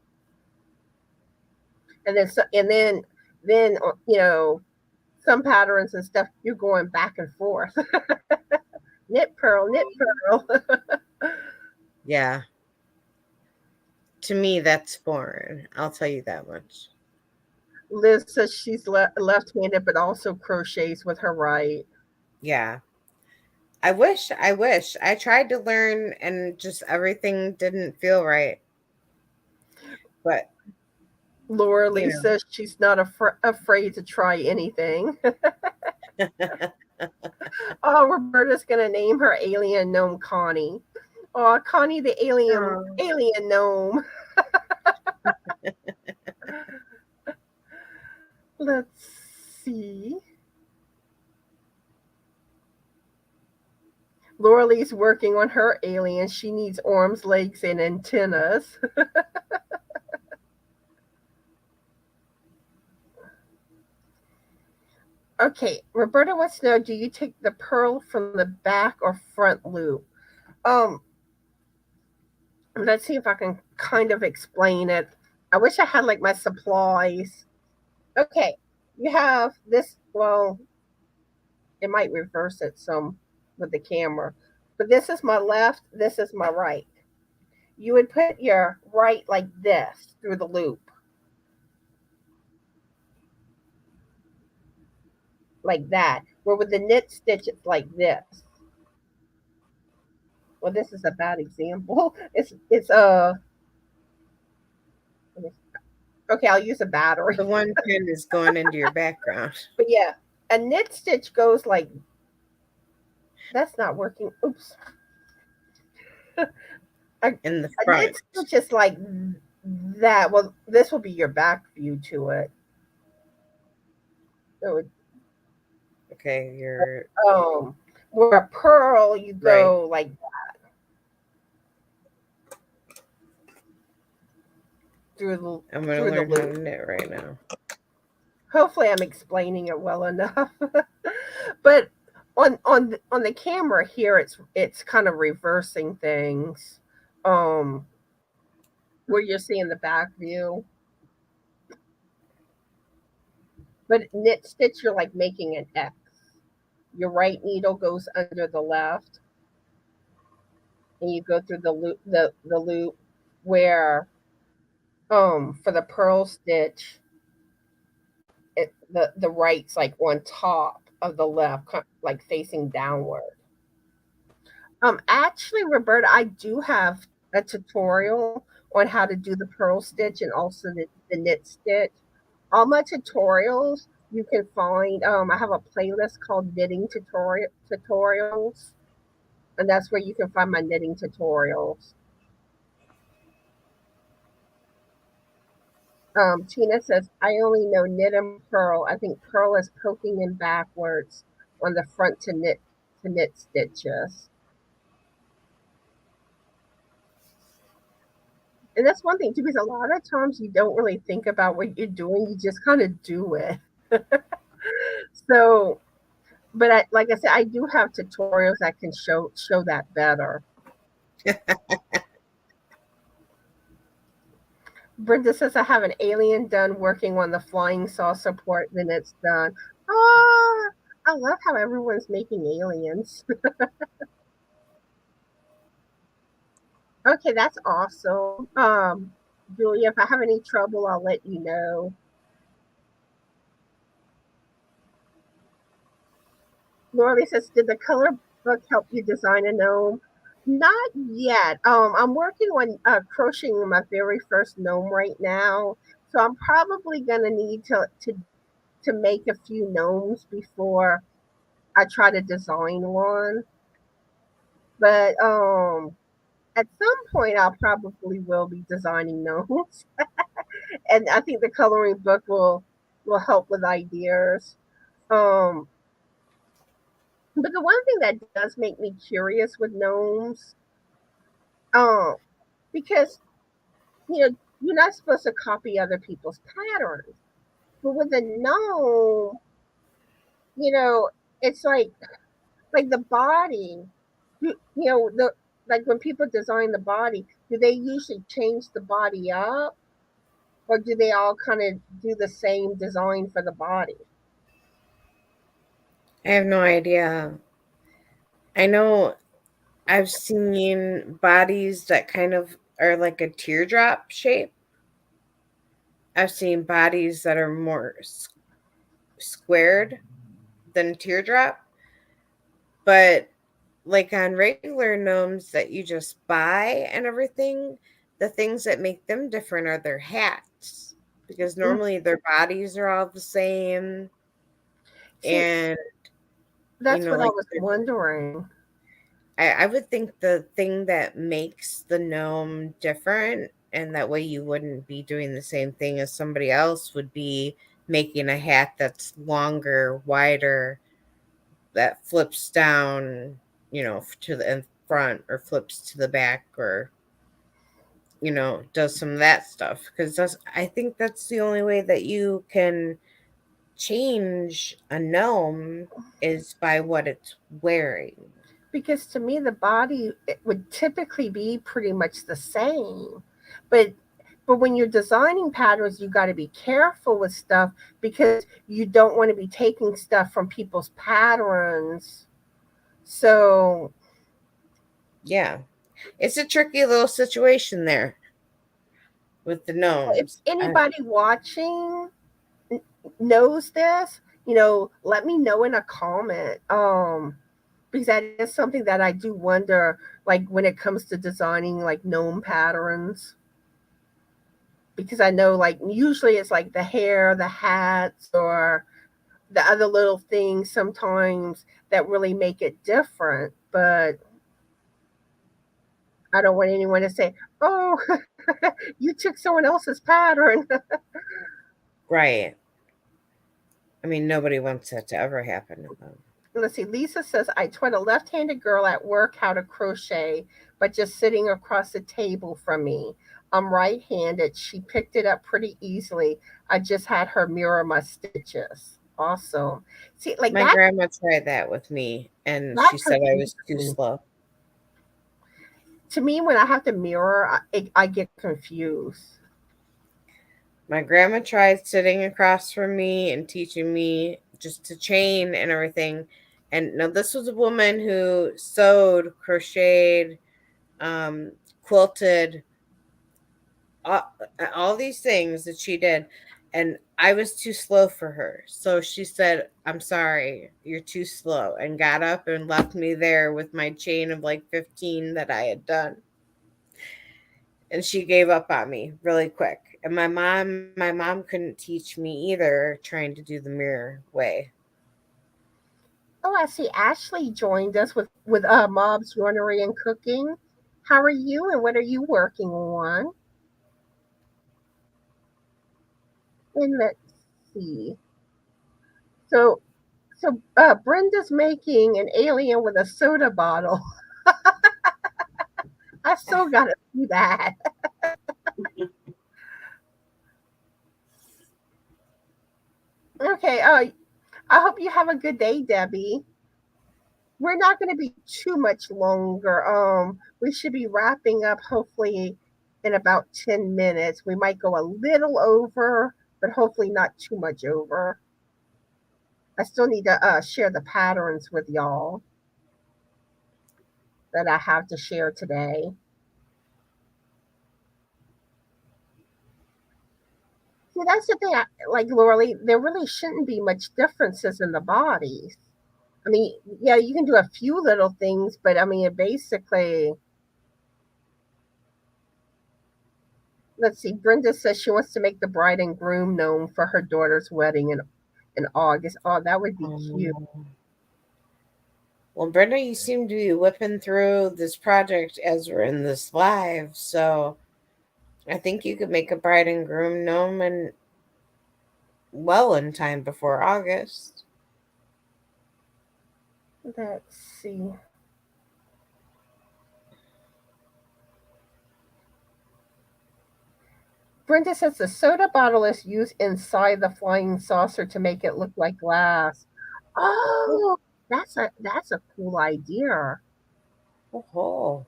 And then some patterns and stuff you're going back and forth. Knit pearl. Yeah. To me, that's boring. I'll tell you that much. Liz says she's left-handed but also crochets with her right. Yeah. I wish. I tried to learn and just everything didn't feel right. But, Laura Lee you says she's not afraid to try anything. know. Oh, Roberta's gonna name her alien gnome Connie. Oh, Connie the Oh. alien gnome. Let's see. Laura Lee's working on her alien. She needs arms, legs, and antennas. Okay, Roberta wants to know: do you take the pearl from the back or front loop? Um, let's see if I can kind of explain it. I wish I had like my supplies. Okay, you have this. Well, it might reverse it some with the camera, but this is my left. This is my right. You would put your right like this through the loop, like that. Where with the knit stitch, it's like this. Well, this is a bad example. It's okay. I'll use a battery. The one pin is going into your background But yeah, a knit stitch goes like that's not working. Oops. A, in the a knit front. stitch is like that. Well, this will be your back view to it. So Okay, you're um, where a pearl, you right. go like through I'm the going to through the learn how loop. to knit right now. Hopefully, I'm explaining it well enough. But on the camera here, it's kind of reversing things. Um, where you're seeing the back view, but knit stitch, you're like making an X. Your right needle goes under the left, and you go through the loop where for the pearl stitch, the right's like on top of the left, like facing downward. Actually, Roberta, I do have a tutorial on how to do the pearl stitch and also the knit stitch. All my tutorials you can find. I have a playlist called knitting tutorials, and that's where you can find my knitting tutorials. Tina says, I only know knit and purl. I think purl is poking in backwards on the front to knit stitches. And that's one thing too, because a lot of times you don't really think about what you're doing; you just kind of do it. So, but like I said, I do have tutorials that can show that better. Brenda says I have an alien done working on the flying saucer part, then it's done. Ah, I love how everyone's making aliens. Okay, that's awesome. Julia, if I have any trouble, I'll let you know. Lori says, did the color book help you design a gnome? Not yet. I'm working on crocheting my very first gnome right now, so I'm probably gonna need to make a few gnomes before I try to design one. But at some point, I'll probably will be designing gnomes, and I think the coloring book will help with ideas. Um, but the one thing that does make me curious with gnomes, um, because you're not supposed to copy other people's patterns, but with a gnome, you know, it's like the body. The like when people design the body, do they usually change the body up, or do they all kind of do the same design for the body? I have no idea. I know I've seen bodies that kind of are like a teardrop shape. I've seen bodies that are more squared than teardrop, but like on regular gnomes that you just buy and everything, the things that make them different are their hats because Mm. normally their bodies are all the same. See, And that's what I like was wondering. I would think the thing that makes the gnome different and that way you wouldn't be doing the same thing as somebody else would be making a hat that's longer, wider, that flips down, to the in front or flips to the back or, does some of that stuff. Because I think that's the only way that you can change a gnome is by what it's wearing. Because to me, the body it would typically be pretty much the same, but when you're designing patterns, you got to be careful with stuff because you don't want to be taking stuff from people's patterns. So Yeah. It's a tricky little situation there with the if gnomes. anybody watching knows this, let me know in a comment. Because that is something that I do wonder, like when it comes to designing like gnome patterns. Because I know like usually it's like the hair, the hats, or the other little things sometimes that really make it different. But I don't want anyone to say, "Oh, you took someone else's pattern." Right. I mean, nobody wants that to ever happen to them. Let's see. Lisa says, I taught a left handed girl at work how to crochet, but just sitting across the table from me. I'm right handed. She picked it up pretty easily. I just had her mirror my stitches. Awesome. See, like My grandma tried that with me, and that she said I confuses was too me. slow. To me, when I have to mirror, I get confused. My grandma tried sitting across from me and teaching me just to chain and everything. And now this was a woman who sewed, crocheted, quilted, all, all these things that she did. And I was too slow for her. So she said, I'm sorry, you're too slow, and got up and left me there with my chain of like 15 that I had done. And she gave up on me really quick. And my mom couldn't teach me either, trying to do the mirror way. Oh, I see Ashley joined us with Mob's Joinery and Cooking. How are you and what are you working on? And let's see. So Brenda's making an alien with a soda bottle. I still gotta see that. Okay. I hope you have a good day, Debbie. We're not going to be too much longer. We should be wrapping up hopefully in about 10 minutes. We might go a little over, but hopefully not too much over. I still need to share the patterns with y'all that I have to share today. See, that's the thing. Like Laura, there really shouldn't be much differences in the bodies. I mean, yeah, you can do a few little things, but I mean, basically, let's see. Brenda says she wants to make the bride and groom known for her daughter's wedding in August. Oh, that would be cute. Well, Brenda, you seem to be whipping through this project as we're in this live, so I think you could make a bride and groom gnome and well in time before August. Let's see. Brenda says the soda bottle is used inside the flying saucer to make it look like glass. Oh, that's a cool idea. Oh,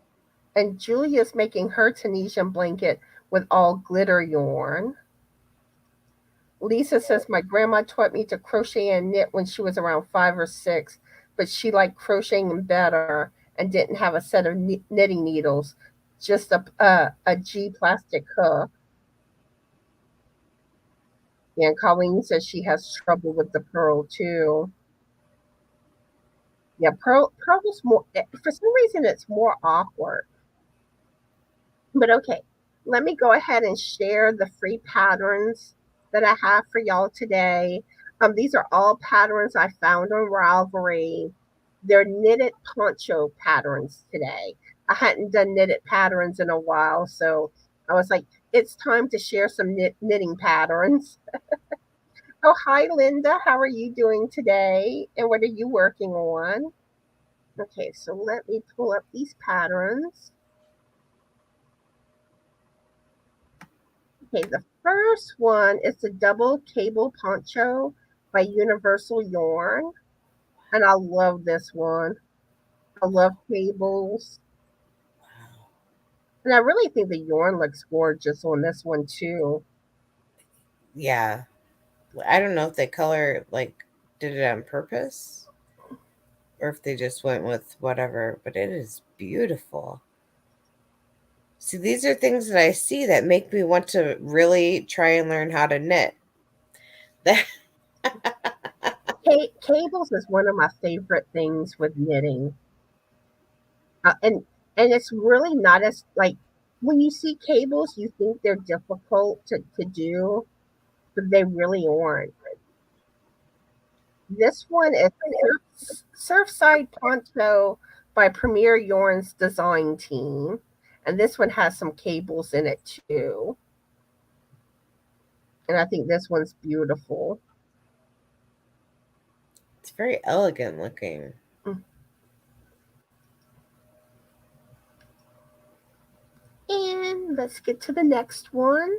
And Julia's making her Tunisian blanket with all glitter yarn. Lisa says my grandma taught me to crochet and knit when she was around 5 or 6, but she liked crocheting better and didn't have a set of knitting needles, just a G plastic hook. And Colleen says she has trouble with the pearl too. Yeah, pearl is more. For some reason, it's more awkward. But okay, let me go ahead and share the free patterns that I have for y'all today. These are all patterns I found on Ravelry. They're knitted poncho patterns today. I hadn't done knitted patterns in a while, so I was like, it's time to share some knitting patterns. Oh, hi, Linda. How are you doing today? And what are you working on? Okay, so let me pull up these patterns. Okay, the first one is the double cable poncho by Universal Yarn. And I love this one. I love cables. And I really think the yarn looks gorgeous on this one too. yeah. I don't know if they color like did it on purpose or if they just went with whatever, but it is beautiful. See, these are things that I see that make me want to really try and learn how to knit. That Cables is one of my favorite things with knitting. Uh, and and it's really not as like when you see cables, you think they're difficult to do, but they really aren't. This one is Surfside Poncho by Premier Yarn's design team. And this one has some cables in it too. And I think this one's beautiful. it's very elegant looking. And let's get to the next one.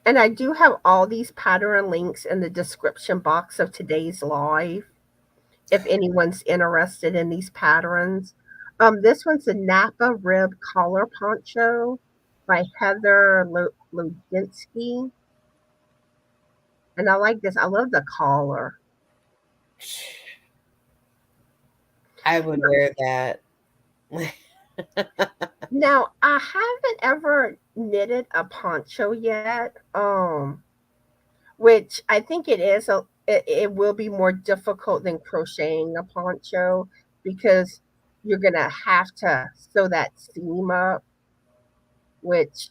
And I do have all these pattern links in the description box of today's live if anyone's interested in these patterns. This one's a Napa Rib Collar Poncho by Heather Lodinsky. And I like this. I love the collar. I would wear that. Now, I haven't ever knitted a poncho yet, which I think it will be more difficult than crocheting a poncho because you're gonna have to sew that seam up, which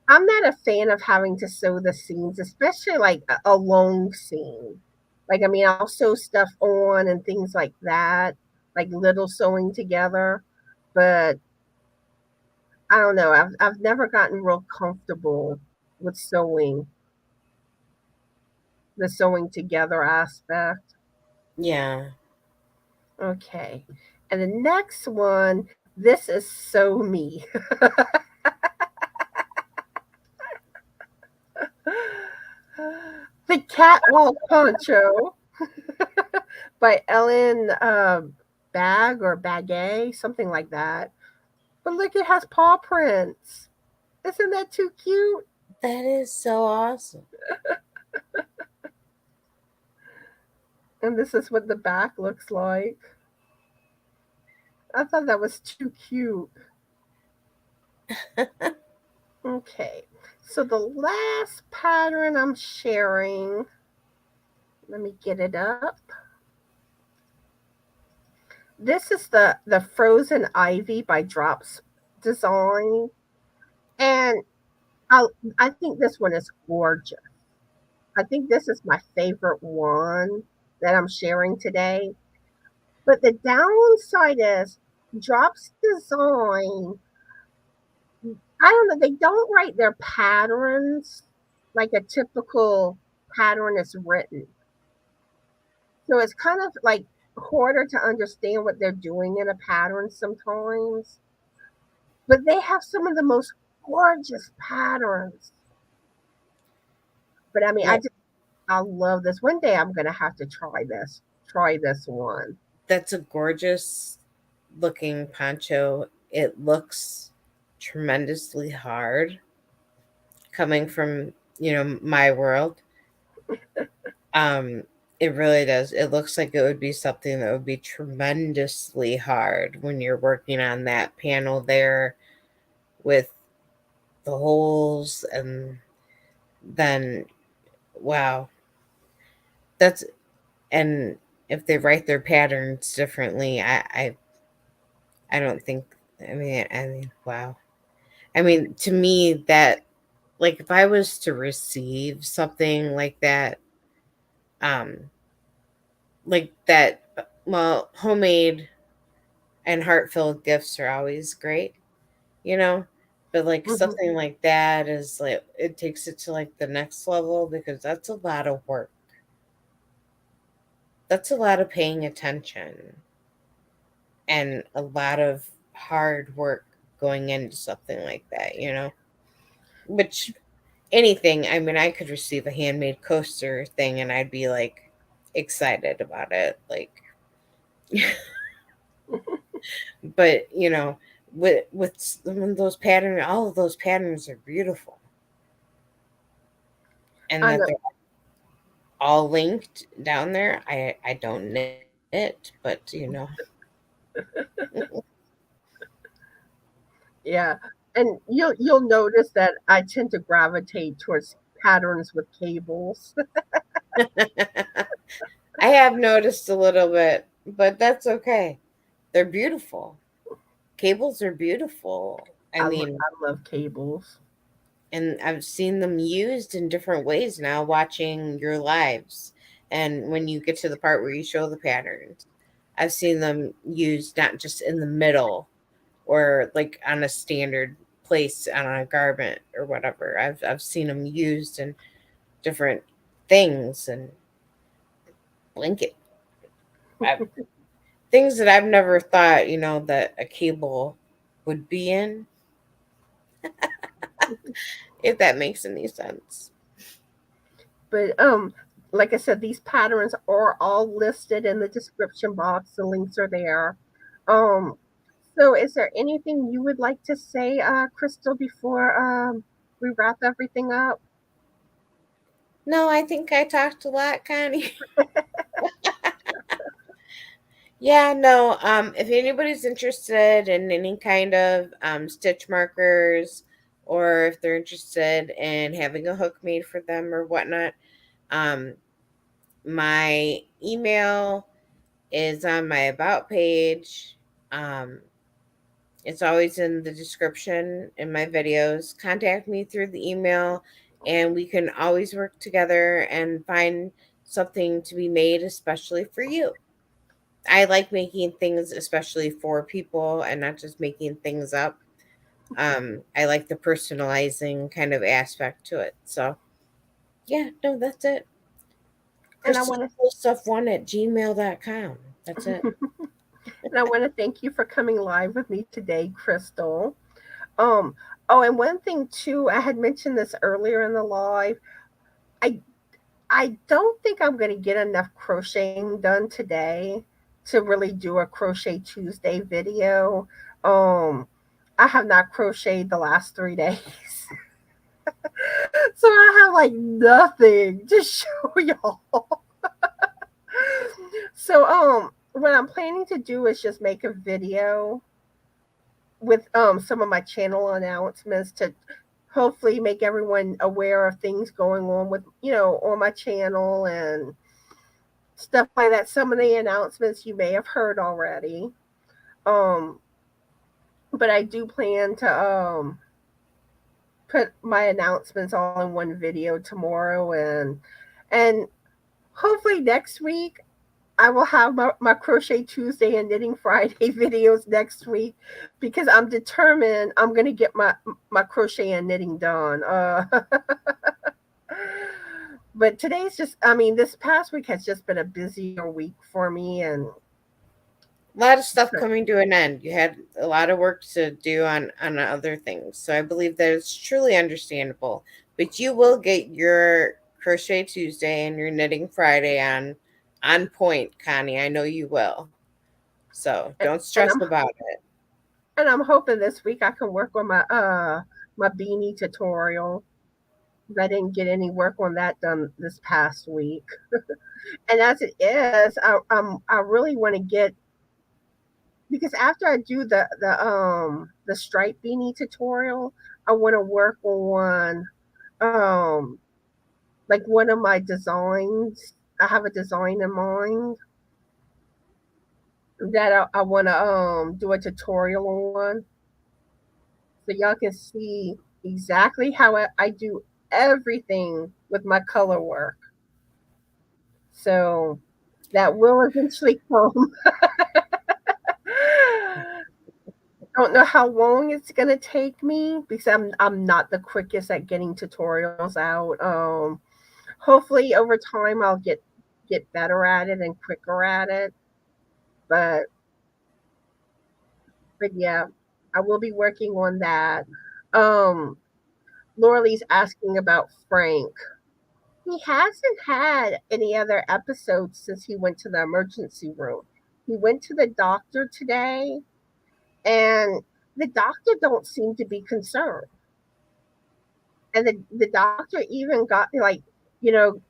I'm not a fan of having to sew the seams, especially like a long seam. Like, I mean, I'll sew stuff on and things like that, like little sewing together. But I don't know. I've never gotten real comfortable with the sewing together aspect. Yeah. Okay. And the next one, This is so me. The Catwalk Poncho by Ellen Bag or Bagay, something like that. But look, it has paw prints. Isn't that too cute? That is so awesome. And this is what the back looks like. I thought that was too cute. Okay, so the last pattern I'm sharing, let me get it up. This is the Frozen Ivy by Drops Design, and I I think this one is gorgeous. I think this is my favorite one that I'm sharing today. But the downside is Drops Design. I don't know. They don't write their patterns like a typical pattern is written. So it's kind of like harder to understand what they're doing in a pattern sometimes. But they have some of the most gorgeous patterns. But I mean, Yeah, I love this. One day I'm gonna have to try this. Try this one. that's a gorgeous looking poncho. It looks tremendously hard coming from, my world. Um, it really does. It looks like it would be something that would be tremendously hard when you're working on that panel there with the holes, and then wow, that's and if they write their patterns differently, I don't think. I mean, wow. I mean, to me, that like if I was to receive something um, like that, well, homemade and heartfelt gifts are always great, you know. But like Hmm. something like that is like it takes it to like the next level because that's a lot of work. That's a lot of paying attention and a lot of hard work going into something like that. Which anything, I mean, I could receive a handmade coaster thing and I'd be like excited about it. Like, but with some of those patterns, all of those patterns are beautiful, and I that know. they're all linked down there. I don't knit, but. Yeah, and you'll notice that I tend to gravitate towards patterns with cables. I have noticed a little bit, but that's okay. They're beautiful. Cables are beautiful. I mean, I love cables. and I've seen them used in different ways now watching your lives. And when you get to the part where you show the patterns, I've seen them used not just in the middle or like on a standard place on a garment or whatever. I've seen them used in different things and blanket I, things that I've never thought, that a cable would be in, if that makes any sense. But like I said, these patterns are all listed in the description box. The links are there. Um, so is there anything you would like to say, Crystal, before we wrap everything up? No, I think I talked a lot, Connie. Yeah, no. If anybody's interested in any kind of stitch markers, or if they're interested in having a hook made for them or whatnot, um, my email is on my about page. Um, it's always in the description in my videos. Contact me through the email, and we can always work together and find something to be made, especially for you. I like making things especially for people and not just making things up. I like the personalizing kind of aspect to it. So, yeah, no, that's it. And I Crystal want Stuff one at gmail.com. That's it. to And I want to thank you for coming live with me today, Crystal. Um, oh, and one thing too, I had mentioned this earlier in the live. I I don't think I'm going to get enough crocheting done today to really do a crochet Tuesday video. Um, I have not crocheted the last 3 days. So I have like nothing to show y'all. So what I'm planning to do is just make a video with some of my channel announcements to hopefully make everyone aware of things going on with on my channel and stuff like that. Some of the announcements you may have heard already. Um but I do plan to put my announcements all in one video tomorrow, and hopefully next week I will have my Crochet Tuesday and Knitting Friday videos next week because I'm determined I'm going to get my crochet and knitting done. But today's just, I mean, this past week has just been a busier week for me. And A lot of stuff coming to an end. You had a lot of work to do on other things. So I believe that it's truly understandable. But you will get your Crochet Tuesday and your Knitting Friday on point, Connie. I know you will. So and, don't and stress I'm about it. and I'm hoping this week I can work on my beanie tutorial. I didn't get any work on that done this past week. And as it is, I really want to get, because after I do the stripe beanie tutorial, I want to work on um like one of my designs. I have a design in mind that I want to do a tutorial on, so y'all can see exactly how I do everything with my color work. So that will eventually come. Don't know how long it's gonna take me because I'm not the quickest at getting tutorials out. Hopefully over time I'll get better at it and quicker at it. But yeah, I will be working on that. Um, Laurelie's asking about Frank. He hasn't had any other episodes since he went to the emergency room. He went to the doctor today, and the doctor don't seem to be concerned. And the doctor even got like, you know,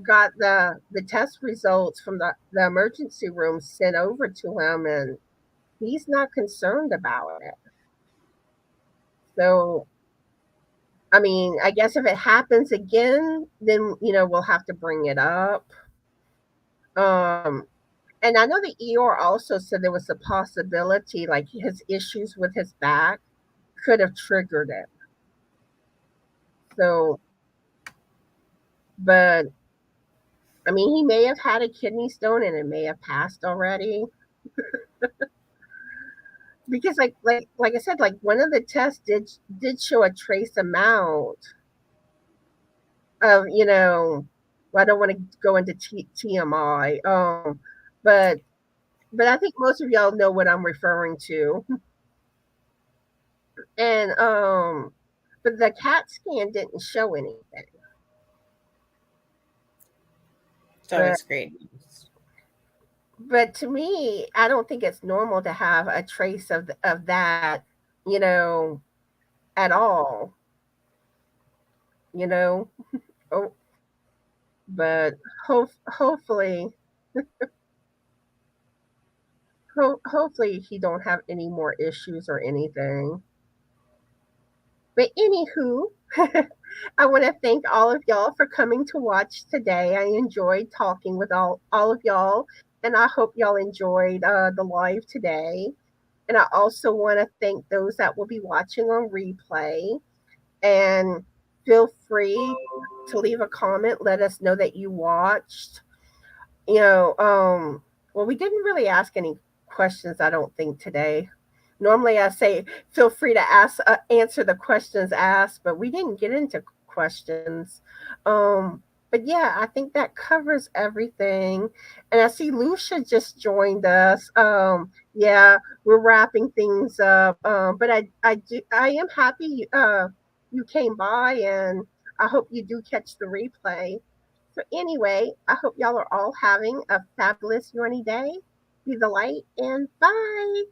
got the test results from the emergency room sent over to him, and he's not concerned about it. So I mean, I guess if it happens again, then we'll have to bring it up. Um, and I know the ER also said there was a possibility, like his issues with his back could have triggered it. So, but I mean, he may have had a kidney stone and it may have passed already. Because like I said, like one of the tests did show a trace amount of well, I don't want to go into TMI, but I think most of y'all know what I'm referring to. And but the CAT scan didn't show anything. It's But always great news. to me, I don't think it's normal to have a trace of that, you know, at all. You know, oh, but hopefully, hopefully he don't have any more issues or anything. But anywho, I want to thank all of y'all for coming to watch today. I enjoyed talking with all of y'all, and I hope y'all enjoyed the live today. And I also want to thank those that will be watching on replay. And feel free to leave a comment. Let us know that you watched. You know, well, we didn't really ask any questions, I don't think, today. Normally, I say feel free to answer the questions asked, but we didn't get into questions. But But yeah, I think that covers everything. And I see Lucia just joined us. Yeah, we're wrapping things up. But I am happy you came by, and I hope you do catch the replay. So anyway, I hope y'all are all having a fabulous Yoni day. Be the light and bye.